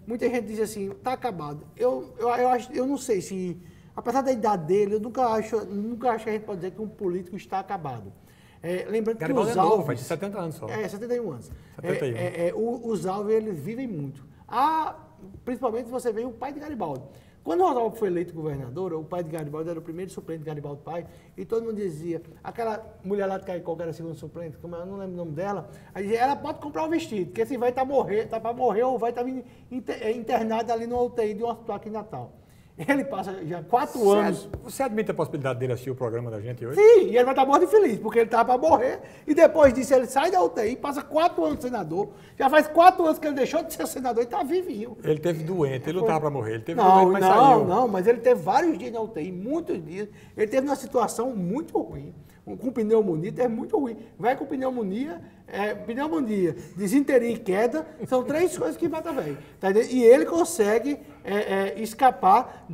Muita gente diz assim, está acabado. Eu não sei se, apesar da idade dele, eu nunca acho que a gente pode dizer que um político está acabado. Lembrando que os Alves... faz 70 anos só. 71 anos. 71. Os Alves, eles vivem muito. Principalmente, você vê o pai de Garibaldi. Quando o Oswaldo foi eleito governador, o pai de Garibaldi era o primeiro suplente de Garibaldi pai, e todo mundo dizia, aquela mulher lá de Caicó, que era a segunda suplente, como eu não lembro o nome dela, aí dizia, ela pode comprar o vestido, porque se vai estar para morrer ou vai estar internada ali no UTI de um hospital aqui em Natal. Ele passa já 4 anos. Você admite a possibilidade dele assistir o programa da gente hoje? Sim, e ele vai estar morto e feliz, porque ele estava para morrer. E depois disso, ele sai da UTI, passa 4 anos senador. Já faz 4 anos que ele deixou de ser senador e está vivinho. Ele teve doente, ele não estava para morrer. Ele teve doente, mas saiu. Não, mas ele teve vários dias na UTI, muitos dias. Ele teve uma situação muito ruim. Com pneumonia, é muito ruim. Vai com pneumonia, desinteria e queda, são 3 coisas que matam velho. Tá, e ele consegue escapar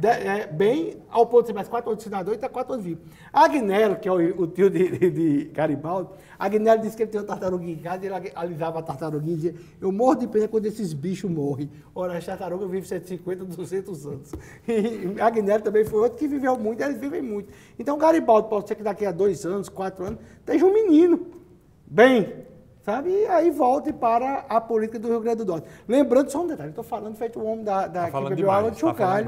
bem ao ponto de ser mais 4 anos de senador e está 4 anos vivo. Agnello, que é o tio de Garibaldi, Agnello disse que ele tem uma tartaruguinha em casa, ele alisava a tartaruguinha e dizia, eu morro de pena quando esses bichos morrem. Ora, as tartarugas vivem 150, 200 anos. E Agnello também foi outro que viveu muito, eles vivem muito. Então, Garibaldi, pode ser que daqui a 2 anos, 4 anos, esteja um menino, bem, sabe? E aí volte para a política do Rio Grande do Norte. Lembrando, só um detalhe, estou falando feito o homem que bebeu água de chocalho.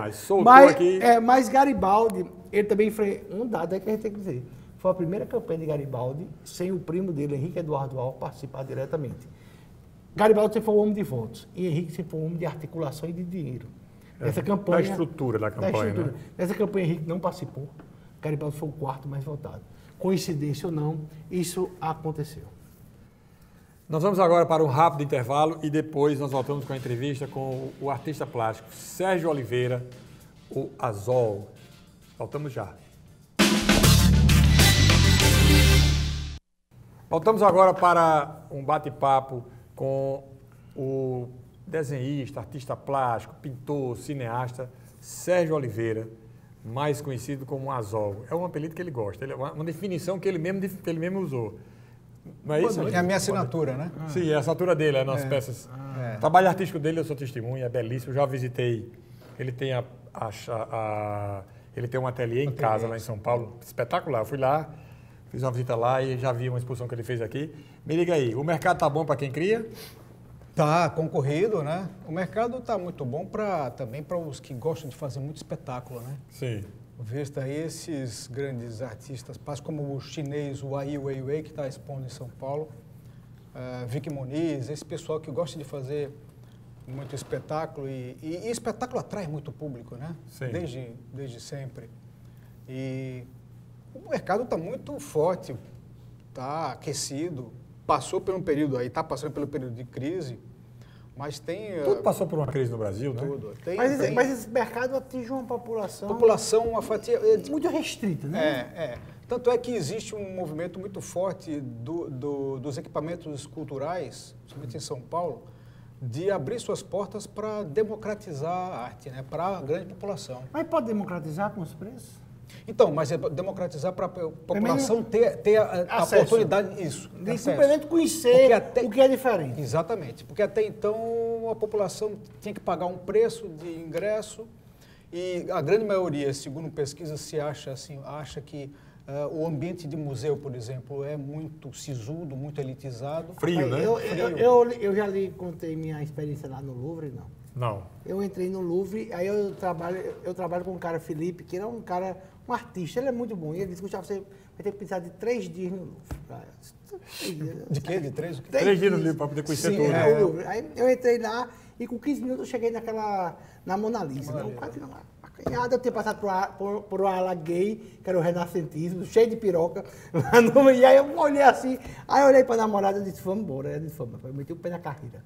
Mas Garibaldi, ele também enfrentou, um dado é que a gente tem que dizer, foi a primeira campanha de Garibaldi sem o primo dele, Henrique Eduardo Alves, participar diretamente. Garibaldi sempre foi um homem de votos e Henrique sempre foi um homem de articulação e de dinheiro. Nessa campanha, da estrutura da campanha. Né? Nessa campanha, Henrique não participou. Garibaldi foi o 4º mais votado. Coincidência ou não, isso aconteceu. Nós vamos agora para um rápido intervalo e depois nós voltamos com a entrevista com o artista plástico Sérgio Oliveira, o Azol. Voltamos já. Voltamos agora para um bate-papo com o desenhista, artista plástico, pintor, cineasta Sérgio Oliveira, mais conhecido como Azol. É um apelido que ele gosta, uma definição que ele mesmo usou. Não é isso? É a minha assinatura, né? Sim, é a assinatura dele, as nossas peças. O trabalho artístico dele, eu sou testemunha, é belíssimo. Eu já visitei, ele tem ele tem um ateliê em casa lá em São Paulo, espetacular. Eu fui lá, fiz uma visita lá e já vi uma exposição que ele fez aqui. Me liga aí, o mercado tá bom para quem cria? Tá concorrido, né? O mercado tá muito bom também para os que gostam de fazer muito espetáculo, né? Sim. Vista esses grandes artistas, como o chinês, o Ai Weiwei, que está expondo em São Paulo, Vicky Muniz, esse pessoal que gosta de fazer muito espetáculo e espetáculo atrai muito público, né? Sim. Desde sempre. E o mercado está muito forte, está aquecido, passou por um período aí, está passando pelo período de crise, mas tem... Tudo passou por uma crise no Brasil, né? Tudo. Mas esse mercado atinge uma população... Uma fatia... muito restrita, né? Tanto é que existe um movimento muito forte dos equipamentos culturais, principalmente em São Paulo, de abrir suas portas para democratizar a arte, né? Para a grande população. Mas pode democratizar com os preços? Então, mas é democratizar para a população ter a oportunidade, isso. De simplesmente conhecer o que é diferente. Exatamente, porque até então a população tinha que pagar um preço de ingresso e a grande maioria, segundo pesquisa, acha que o ambiente de museu, por exemplo, é muito sisudo, muito elitizado. Frio, né? Eu já lhe contei minha experiência lá no Louvre, não? Não. Eu entrei no Louvre, aí eu trabalho com um cara, Felipe, que era um artista, ele é muito bom. E ele disse, Gustavo, você vai ter que precisar de 3 dias no Louvre. De quê? De 3? 3 dias no livro para poder conhecer tudo. O Louvre. Aí eu entrei lá e com 15 minutos eu cheguei na Mona Lisa. Né? O cara tirou uma acanhada, eu tinha passado por uma ala gay, que era o renascentismo, cheio de piroca. E aí eu olhei assim, aí eu olhei para a namorada e disse, vamos embora. Ela disse, vamos, eu meti o pé na carreira.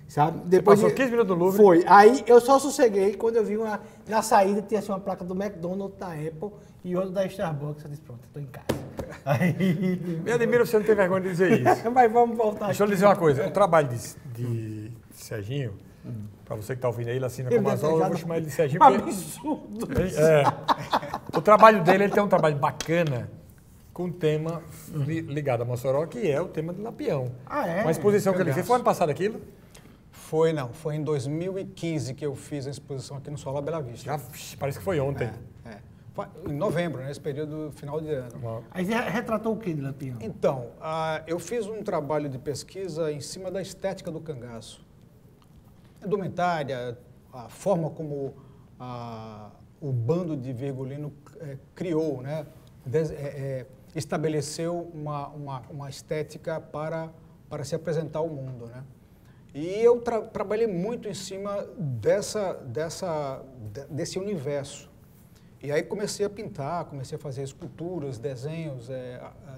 Sabe? Depois passou 15 minutos no Louvre? Foi. Aí eu só sosseguei quando eu vi na saída tinha assim, uma placa do McDonald's, da Apple e outra da Starbucks. Eu disse, pronto, estou em casa. Aí... Me admiro você não ter vergonha de dizer isso. Mas vamos voltar Deixa eu lhe dizer uma coisa. O trabalho de Serginho, para você que está ouvindo aí, ele assina como Azol, eu vou chamar ele de Serginho. Absurdo. O trabalho dele, ele tem um trabalho bacana com um tema ligado a Mossoró, que é o tema do Lampião. Uma exposição que ele fez. Foi ano passado aquilo? Foi em 2015 que eu fiz a exposição aqui no Solar Bela Vista. Já, parece que foi ontem. Em novembro, nesse período final de ano. Aí você retratou o que de Lampião? Então, eu fiz um trabalho de pesquisa em cima da estética do cangaço. A indumentária, a forma como o bando de Virgulino criou, né? Estabeleceu uma estética para se apresentar ao mundo, né? E eu trabalhei muito em cima desse universo. E aí comecei a pintar, comecei a fazer esculturas, desenhos,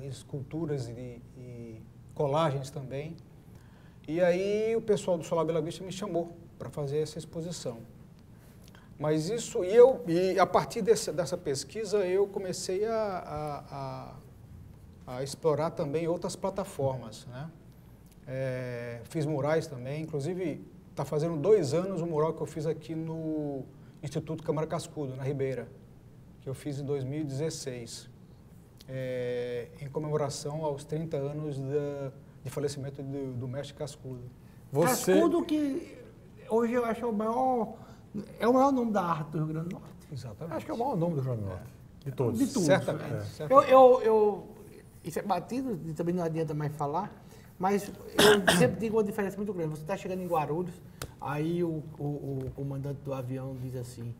esculturas e colagens também. E aí o pessoal do Solar Bela Vista me chamou para fazer essa exposição. Mas isso, e a partir dessa pesquisa eu comecei a explorar também outras plataformas, né? Fiz murais também, inclusive está fazendo 2 anos o mural que eu fiz aqui no Instituto Câmara Cascudo, na Ribeira, que eu fiz em 2016, em comemoração aos 30 anos de falecimento do mestre Cascudo. Cascudo que hoje eu acho o maior nome da arte do Rio Grande do Norte. Exatamente. Acho que é o maior nome do Rio Grande do Norte. De todos. De tudo. Certamente. Isso é batido, e também não adianta mais falar, mas eu sempre digo uma diferença muito grande. Você está chegando em Guarulhos, aí o comandante do avião diz assim,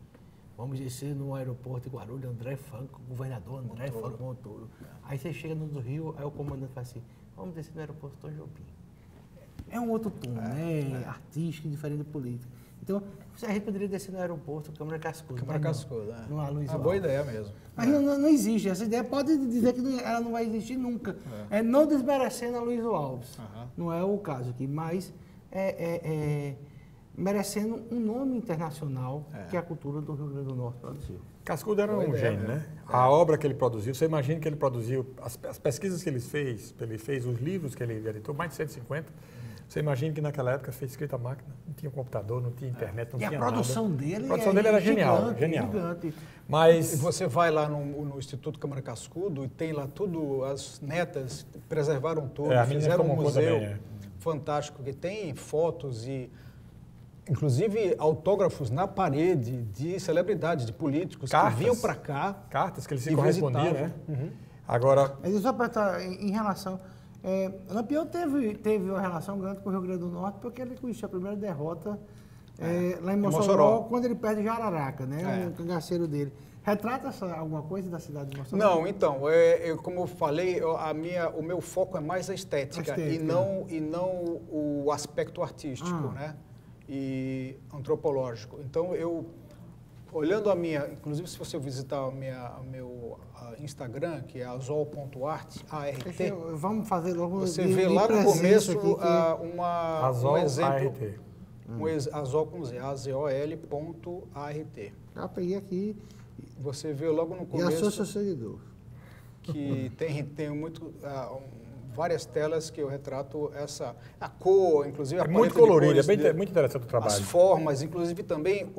vamos descer no aeroporto de Guarulhos, André Franco, governador André Franco Montoro. Aí você chega no do Rio, aí o comandante fala assim, vamos descer no aeroporto Tom Jobim. É um outro tom, né? Artístico, diferente do político. Então, a gente poderia descer no aeroporto Câmara Cascudo. Câmara Cascudo, não há Luiz Alves. Boa ideia mesmo. Mas não existe. Essa ideia pode dizer que ela não vai existir nunca. Não desmerecendo a Luiz Alves. Não é o caso aqui, mas merecendo um nome internacional que a cultura do Rio Grande do Norte produziu. Cascudo era um gênio, né? A obra que ele produziu, você imagina que ele produziu, as pesquisas que ele fez, os livros que ele editou, mais de 150. Você imagina que naquela época fez escrita à máquina, não tinha computador, não tinha internet, não tinha nada. E a produção dele era genial. Gigante. Mas você vai lá no Instituto Câmara Cascudo e tem lá tudo, as netas preservaram tudo, fizeram um museu fantástico que tem fotos e inclusive autógrafos na parede de celebridades, de políticos que vinham para cá. Cartas que eles se correspondiam, né? Agora... Mas só para estar em relação... Lampião teve uma relação grande com o Rio Grande do Norte porque ele conheceu a primeira derrota lá em Mossoró, quando ele perde Jararaca, né? O cangaceiro dele. Retrata alguma coisa da cidade de Mossoró? Não, então, como eu falei, o meu foco é mais a estética, e não o aspecto artístico, né? E antropológico. Então, olhando inclusive se você visitar o meu Instagram, que é azol.art, A-R-T, vamos fazer logo você vê lá no começo Azol, um exemplo, A-R-T. Azol com Z, azol.art. Já peguei aqui. Você vê logo no começo. E a seu seguidor. Que tem várias telas que eu retrato a cor, inclusive a muito colorido, muito interessante o trabalho. As formas, inclusive também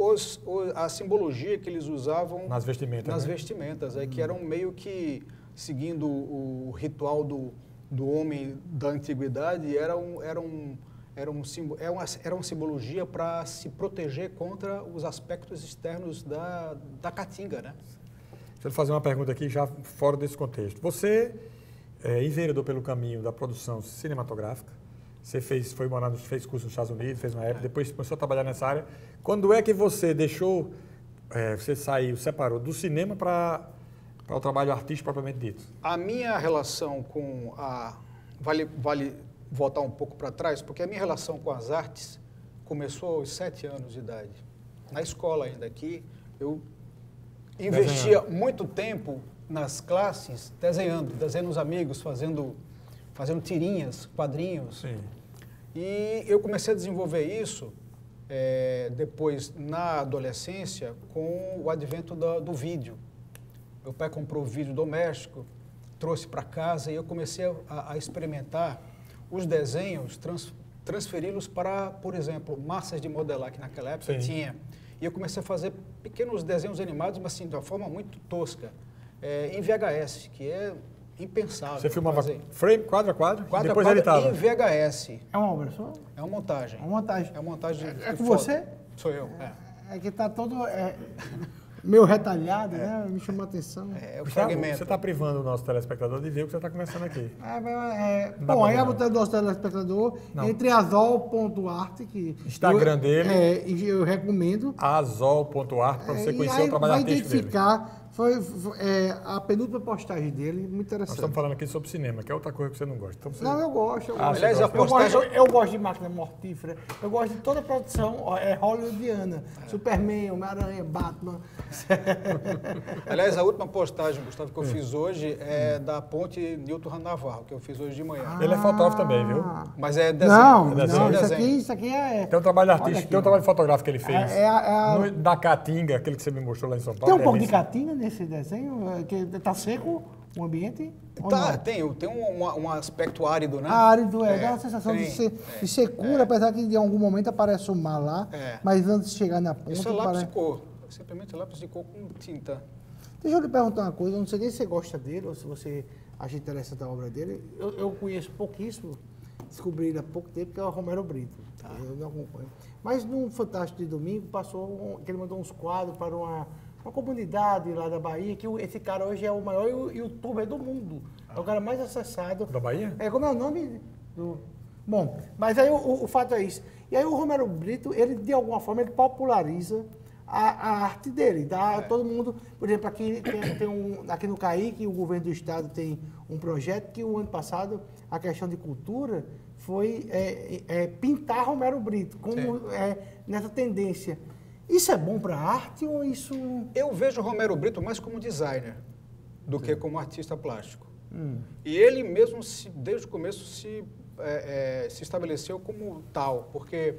a simbologia que eles usavam nas vestimentas, que eram meio que seguindo o ritual do homem da antiguidade, era uma simbologia para se proteger contra os aspectos externos da caatinga, né? Deixa eu fazer uma pergunta aqui já fora desse contexto. Você enveredou pelo caminho da produção cinematográfica, você fez curso nos Estados Unidos, fez uma época, depois começou a trabalhar nessa área. Quando é que você você separou do cinema para o trabalho artístico propriamente dito? A minha relação com vale voltar um pouco para trás, porque a minha relação com as artes começou aos 7 anos de idade. Na escola ainda aqui, eu investia muito tempo nas classes desenhando os amigos, fazendo tirinhas, quadrinhos. Sim. E eu comecei a desenvolver isso depois, na adolescência, com o advento do vídeo. Meu pai comprou o vídeo doméstico, trouxe para casa e eu comecei a experimentar os desenhos, transferi-los para, por exemplo, massas de modelar, que naquela época tinha. E eu comecei a fazer pequenos desenhos animados, mas assim, de uma forma muito tosca, em VHS, que é impensável. Você filmava frame, quadro a quadro, depois editava? Em VHS. É uma obra sua? É uma montagem. Uma montagem. É uma montagem. É com você? Sou eu, É que tá todo meio retalhado, né? Me chamou a atenção. É o fragmento. Você está privando o nosso telespectador de ver o que você está começando aqui. Bom, aí eu botei o nosso telespectador entre azol.art, que Instagram dele. E eu recomendo. Azol.art, para você conhecer o trabalho artístico dele. Vai identificar, foi a penúltima postagem dele, muito interessante. Nós estamos falando aqui sobre cinema, que é outra coisa que você não gosta. Então você... Não, eu gosto. Aliás, eu gosto de máquina mortífera, eu gosto de toda a produção hollywoodiana. Superman, Homem-Aranha, Batman. Aliás, a última postagem, Gustavo, que eu fiz hoje é da ponte Newton Navarro, que eu fiz hoje de manhã. Ele é fotógrafo também, viu? Mas é desenho. Não, isso aqui é... Tem um trabalho artístico, tem um trabalho fotográfico que ele fez. Da Caatinga, aquele que você me mostrou lá em São Paulo. Tem um pouco de Caatinga nesse desenho? Que tá seco o ambiente? Tem um aspecto árido, né? Árido, dá uma sensação de secura, apesar que em algum momento aparece o mar lá, mas antes de chegar na ponta... Isso é lápis de cor, simplesmente lápis de cor com tinta. Deixa eu lhe perguntar uma coisa, eu não sei nem se você gosta dele ou se você acha interessante a obra dele. Eu conheço pouquíssimo, descobri ele há pouco tempo, que é o Romero Brito. Eu não acompanho. Mas no Fantástico de Domingo que ele mandou uns quadros para uma comunidade lá da Bahia, que esse cara hoje é o maior youtuber do mundo. É o cara mais acessado. Da Bahia? Como é o nome do... Bom, mas aí o fato é isso. E aí o Romero Brito, ele de alguma forma, ele populariza a arte dele. Tá? Todo mundo, por exemplo, aqui aqui no CAIC, o governo do estado tem um projeto que o ano passado, a questão de cultura foi pintar Romero Brito, como nessa tendência. Isso é bom para a arte ou isso... Eu vejo o Romero Brito mais como designer do que como artista plástico. E ele mesmo, desde o começo, se estabeleceu como tal, porque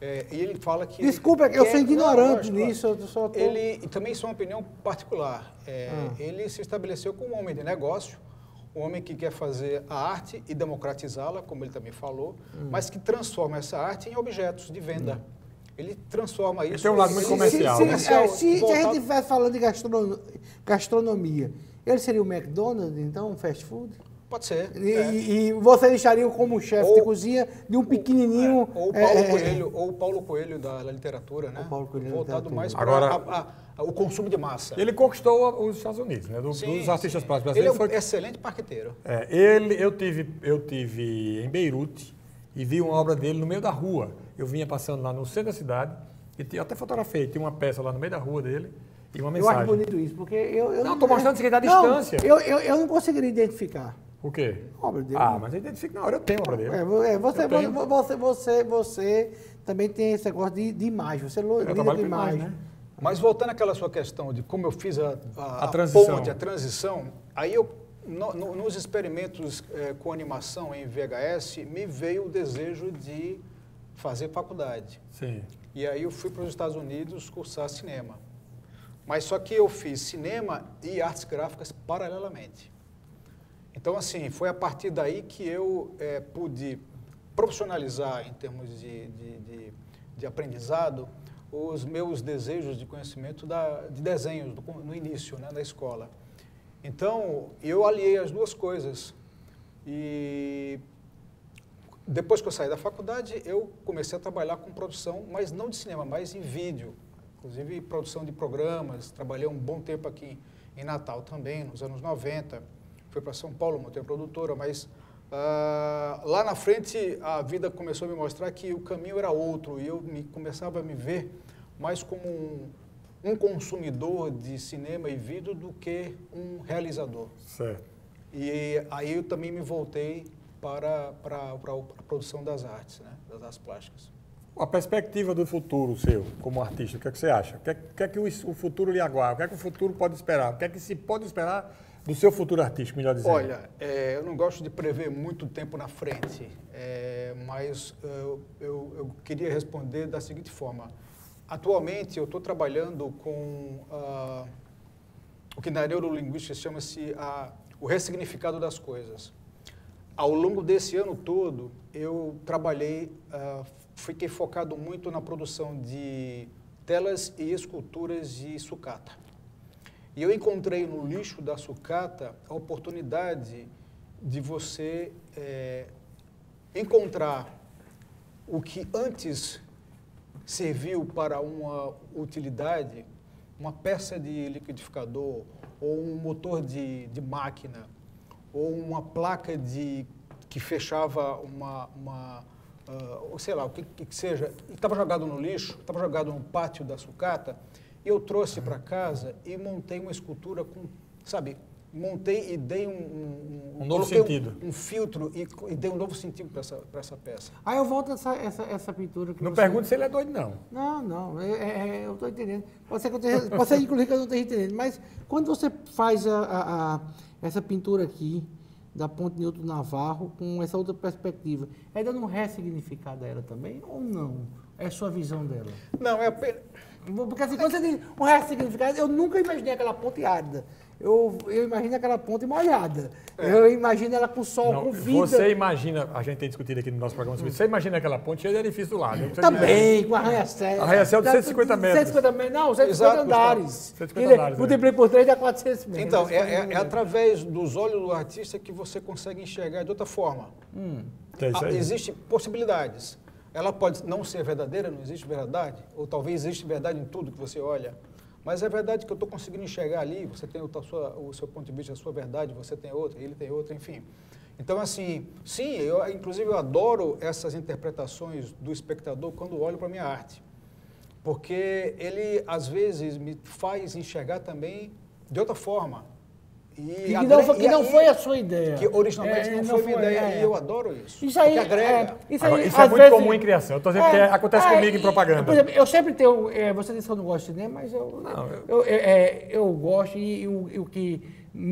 ele fala que... Desculpa, eu sou ignorante nisso. Eu só tô... Ele, e também isso é uma opinião particular, ele se estabeleceu como um homem de negócio, um homem que quer fazer a arte e democratizá-la, como ele também falou, mas que transforma essa arte em objetos de venda. Ele transforma isso... Ele tem um lado muito comercial. Se a gente estivesse falando de gastronomia, ele seria o McDonald's, então, um fast food? Pode ser. E você deixaria como chefe de cozinha de um pequenininho... Ou o Paulo Coelho da literatura, né? O Paulo Coelho voltado mais para o consumo de massa. Ele conquistou os Estados Unidos, né? Dos artistas plásticos brasileiros. Ele é um excelente parqueteiro. Eu tive em Beirute e vi uma obra dele no meio da rua. Eu vinha passando lá no centro da cidade e até fotografei. Tinha uma peça lá no meio da rua dele E uma Eu mensagem. acho bonito isso, porque eu Não, estou mostrando isso aqui da distância. Eu não conseguiria identificar. O quê? Obra dele. Ah, mas eu identifico na hora, eu tenho obra dele. Você também tem esse negócio de imagem, você lida trabalho com com imagem, imagem. né? Mas voltando àquela sua questão de como eu fiz a transição. ponte, a transição, aí eu, nos experimentos com animação em VHS, me veio o desejo de fazer faculdade. Sim. E aí eu fui para os Estados Unidos cursar cinema. Mas só que eu fiz cinema e artes gráficas paralelamente. Então, assim, foi a partir daí que eu pude profissionalizar, em termos de aprendizado, os meus desejos de conhecimento de desenhos no início, né, da escola. Então, eu aliei as duas coisas. E depois que eu saí da faculdade, eu comecei a trabalhar com produção, mas não de cinema, mas em vídeo. Inclusive, produção de programas. Trabalhei um bom tempo aqui em Natal também, nos anos 90. Fui para São Paulo, montei uma produtora, mas lá na frente a vida começou a me mostrar que o caminho era outro e eu começava a me ver mais como um consumidor de cinema e vídeo do que um realizador. Certo. E aí eu também me voltei para a produção das artes, né, das artes plásticas. A perspectiva do futuro seu, como artista, o que é que você acha? O que é que o futuro lhe aguarda? O que é que o futuro pode esperar? O que é que se pode esperar do seu futuro artístico, melhor dizendo? Olha, eu não gosto de prever muito tempo na frente, mas eu queria responder da seguinte forma. Atualmente, eu estou trabalhando com o que na neurolinguística chama-se o ressignificado das coisas. Ao longo desse ano todo, eu trabalhei, fiquei focado muito na produção de telas e esculturas de sucata. E eu encontrei no lixo da sucata a oportunidade de você encontrar o que antes serviu para uma utilidade, uma peça de liquidificador, ou um motor de máquina, ou uma placa que fechava sei lá, o que seja, estava jogado no lixo, estava jogado no pátio da sucata. Eu trouxe para casa e montei uma escultura com, sabe, montei e dei um novo sentido. Um filtro e dei um novo sentido para essa peça. Aí eu volto a essa pintura que não pergunte se ele é doido, não. Não, eu estou entendendo. Pode ser inclusive que eu não esteja entendendo, mas quando você faz essa pintura aqui, da Ponte Newton Navarro, com essa outra perspectiva, é dando um ressignificado a ela também ou não? É a sua visão dela? Não, é apenas... Porque assim, quando você diz um ressignificado, eu nunca imaginei aquela ponte árida. Eu imagino aquela ponte molhada. Eu imagino ela com sol, com vida. Você imagina, a gente tem discutido aqui no nosso programa sobre isso, você imagina aquela ponte cheia de edifício do lado. Também, com arranha-céu. Arranha-céu de 150 metros. 150 metros, não, 150 andares. 150 andares. Multiplica por 3 dá 400 metros. Então, é através dos olhos do artista que você consegue enxergar de outra forma. Que é isso aí? Existem possibilidades. Ela pode não ser verdadeira, não existe verdade, ou talvez existe verdade em tudo que você olha, mas é verdade que eu estou conseguindo enxergar ali, você tem o seu ponto de vista, a sua verdade, você tem outra, ele tem outra, enfim. Então, assim, sim, inclusive eu adoro essas interpretações do espectador quando olho para a minha arte, porque ele, às vezes, me faz enxergar também de outra forma. Que não foi a sua ideia. Que originalmente não foi minha ideia. E eu adoro isso. Isso aí, agrega. Isso é muito comum em criação. Eu estou dizendo que acontece comigo em propaganda. Por exemplo, eu sempre tenho... você disse que eu não gosto de cinema, mas eu gosto e o que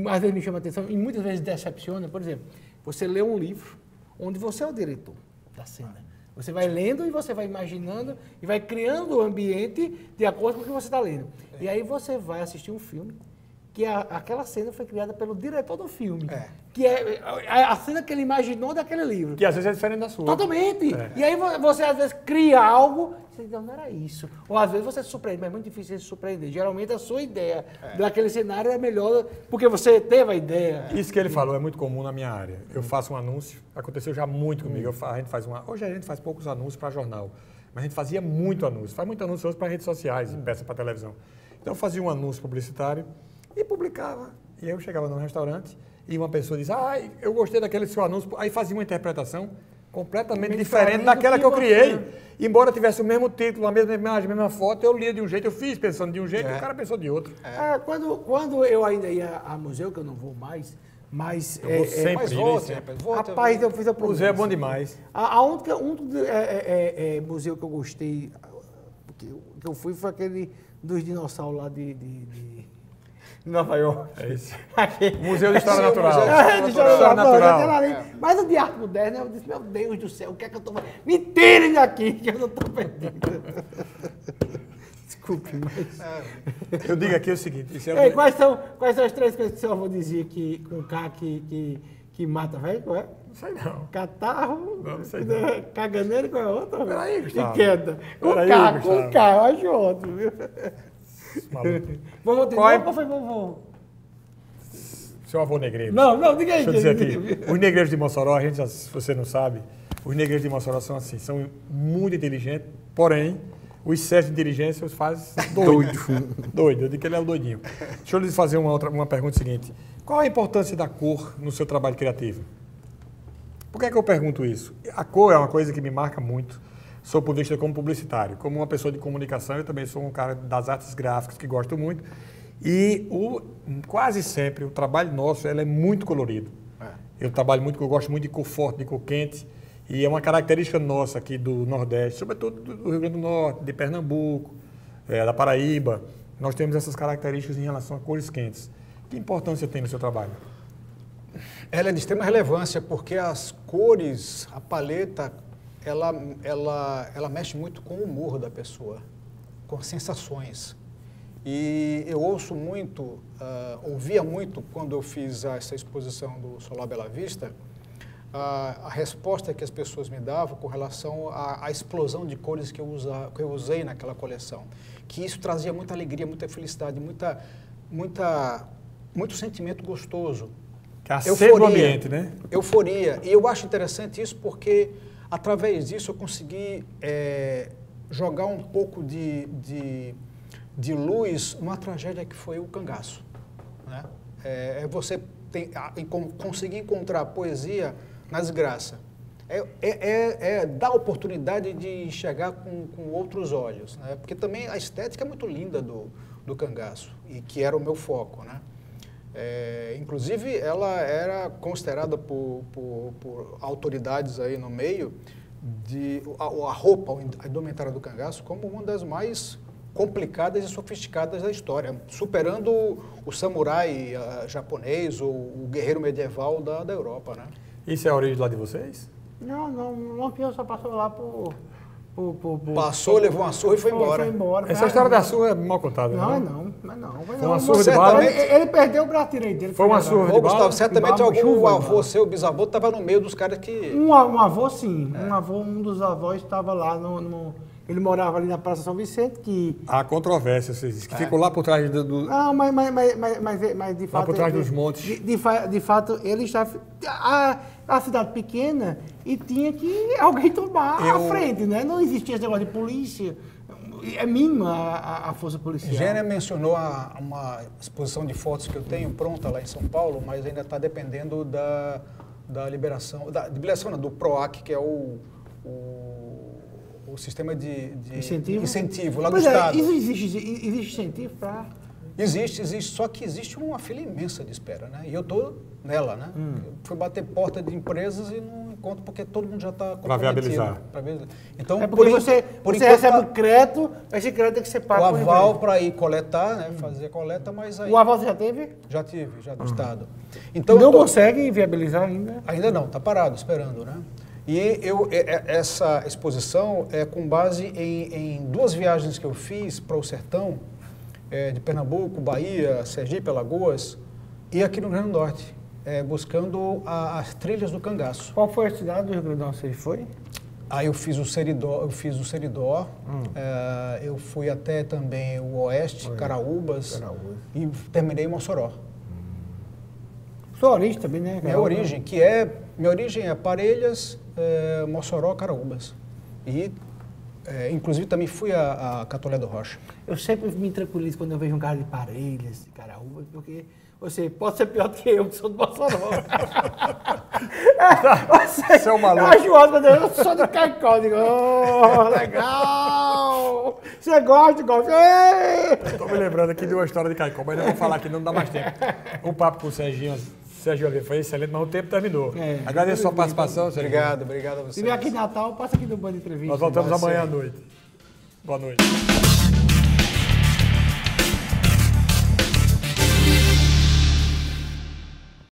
às vezes me chama a atenção e muitas vezes decepciona, por exemplo, você lê um livro onde você é o diretor da cena. Você vai lendo e você vai imaginando e vai criando o ambiente de acordo com o que você está lendo. E aí você vai assistir um filme que aquela cena foi criada pelo diretor do filme. Que é a cena que ele imaginou daquele livro. Que às vezes é diferente da sua. Totalmente. E aí você às vezes cria algo, você diz, não era isso. Ou às vezes você se surpreende, mas é muito difícil se surpreender. Geralmente a sua ideia daquele cenário é melhor porque você teve a ideia. Isso que ele falou é muito comum na minha área. Eu faço um anúncio, aconteceu já muito comigo. Hoje a gente faz poucos anúncios para jornal, mas a gente fazia muito anúncio. Faz muito anúncio hoje para redes sociais, peça para televisão. Então eu fazia um anúncio publicitário e publicava. E aí eu chegava num restaurante e uma pessoa disse, eu gostei daquele seu anúncio. Aí fazia uma interpretação completamente diferente daquela que eu criei. Embora tivesse o mesmo título, a mesma imagem, a mesma foto, eu lia de um jeito, eu fiz pensando de um jeito e o cara pensou de outro. Quando eu ainda ia a museu, que eu não vou mais, mas... Eu vou sempre. Mas volte. Rapaz, eu fiz a promessa. Museu é bom demais. A única museu que eu gostei, que eu fui, foi aquele dos dinossauros lá de Nova York. É isso. Aquele. Museu de História Natural. De História Natural. Mas o de arte moderna, eu disse, meu Deus do céu, o que é que eu tô fazendo? Me tirem daqui, que eu não tô perdido. Desculpe, mas... Eu digo aqui o seguinte... Isso Ei, quais são as 3 coisas que o seu avô dizia com K que mata, velho? Qual é? Não sei não. Catarro, Não sei não. caganeira, qual é a outra? Peraí, Gustavo. E queda. Com Gustavo. K, eu acho outro, viu? Maluco. Vovô de Qual é? novo ou foi vovô? Seu avô negreiro. Não, diga aí. Deixa eu dizer aqui, os negreiros de Mossoró, a gente, se você não sabe, os negreiros de Mossoró são assim, são muito inteligentes, porém, o excesso de inteligência os faz doido. Doido, eu digo que ele é o doidinho. Deixa eu lhe fazer uma pergunta seguinte. Qual a importância da cor no seu trabalho criativo? Por que é que eu pergunto isso? A cor é uma coisa que me marca muito. Sou publicista como publicitário. Como uma pessoa de comunicação, eu também sou um cara das artes gráficas que gosto muito. E quase sempre o trabalho nosso é muito colorido. Eu trabalho muito, eu gosto muito de cor forte, de cor quente. E é uma característica nossa aqui do Nordeste, sobretudo do Rio Grande do Norte, de Pernambuco, da Paraíba. Nós temos essas características em relação a cores quentes. Que importância tem no seu trabalho? Ela é de extrema relevância porque as cores, a paleta, ela mexe muito com o humor da pessoa, com as sensações. E eu ouvia muito quando eu fiz essa exposição do Solar Bela Vista, a resposta que as pessoas me davam com relação à explosão de cores que eu usei naquela coleção. Que isso trazia muita alegria, muita felicidade, muito sentimento gostoso. Que acende o ambiente, né? Euforia. E eu acho interessante isso porque, através disso, eu consegui jogar um pouco de luz numa tragédia que foi o cangaço. Né? Você conseguir encontrar poesia na desgraça. Dar oportunidade de enxergar com outros olhos. Né? Porque também a estética é muito linda do cangaço, e que era o meu foco. Né? Inclusive, ela era considerada por autoridades aí no meio, a roupa, a indumentária do cangaço, como uma das mais complicadas e sofisticadas da história, superando o samurai japonês ou o guerreiro medieval da Europa, né? Isso é a origem lá de vocês? Não, só passou lá por... Passou, levou uma surra e foi embora. Essa história da surra é mal contada, né? Não. Foi uma surra de bala? Ele perdeu o braço direito dele. Foi uma surra de bala? Gustavo, certamente algum avô seu, bisavô, estava no meio dos caras que... Um avô, sim. Um dos avós estava lá ele morava ali na Praça São Vicente, que... Há controvérsia, você diz, que ficou lá por trás do... Não, mas de fato... Lá por trás dos montes. De fato, ele estava... A cidade pequena, e tinha que alguém tomar a frente, né? Não existia esse negócio de polícia. É mínima a força policial. Gênia mencionou uma exposição de fotos que eu tenho pronta lá em São Paulo, mas ainda está dependendo da liberação, do PROAC, que é o sistema de incentivo lá do Estado. Existe incentivo para... Existe, só que existe uma fila imensa de espera, né? E eu estou nela, né? Eu fui bater porta de empresas e não encontro porque todo mundo já está comprometido. Para viabilizar. Então, porque você recebe o crédito, esse crédito tem que ser pago. O aval para ir coletar, né? Fazer a coleta, mas aí... O aval você já teve? Já tive, já do Estado. Então, não consegue viabilizar ainda? Ainda não, está parado, esperando, né? E essa exposição é com base em 2 viagens que eu fiz para o sertão, de Pernambuco, Bahia, Sergipe, Alagoas, e aqui no Rio Grande do Norte, buscando as trilhas do cangaço. Qual foi a cidade do Rio Grande do Norte que você foi? Aí eu fiz o Seridó, eu fui até também o Oeste, Caraúbas, e terminei em Mossoró. Sua origem também, né? Minha origem é Parelhas, Mossoró, Caraúbas. E inclusive também fui a Catolé do Rocha. Eu sempre me tranquilizo quando eu vejo um cara de Parelhas, de Caraúbas, porque Você pode ser pior do que eu, que sou do Bolsonaro. Você é um maluco. Eu acho ótimo, eu sou do Caicó. Eu digo, oh, legal. Você gosta? Estou me lembrando aqui de uma história de Caicó, mas eu vou falar aqui, não dá mais tempo. O papo com o Sérgio Oliveira foi excelente, mas o tempo terminou. Agradeço a sua participação, Sérgio. Obrigado a você. Se vier aqui em Natal, passa aqui no Band Entrevista. Nós voltamos amanhã à noite. Boa noite.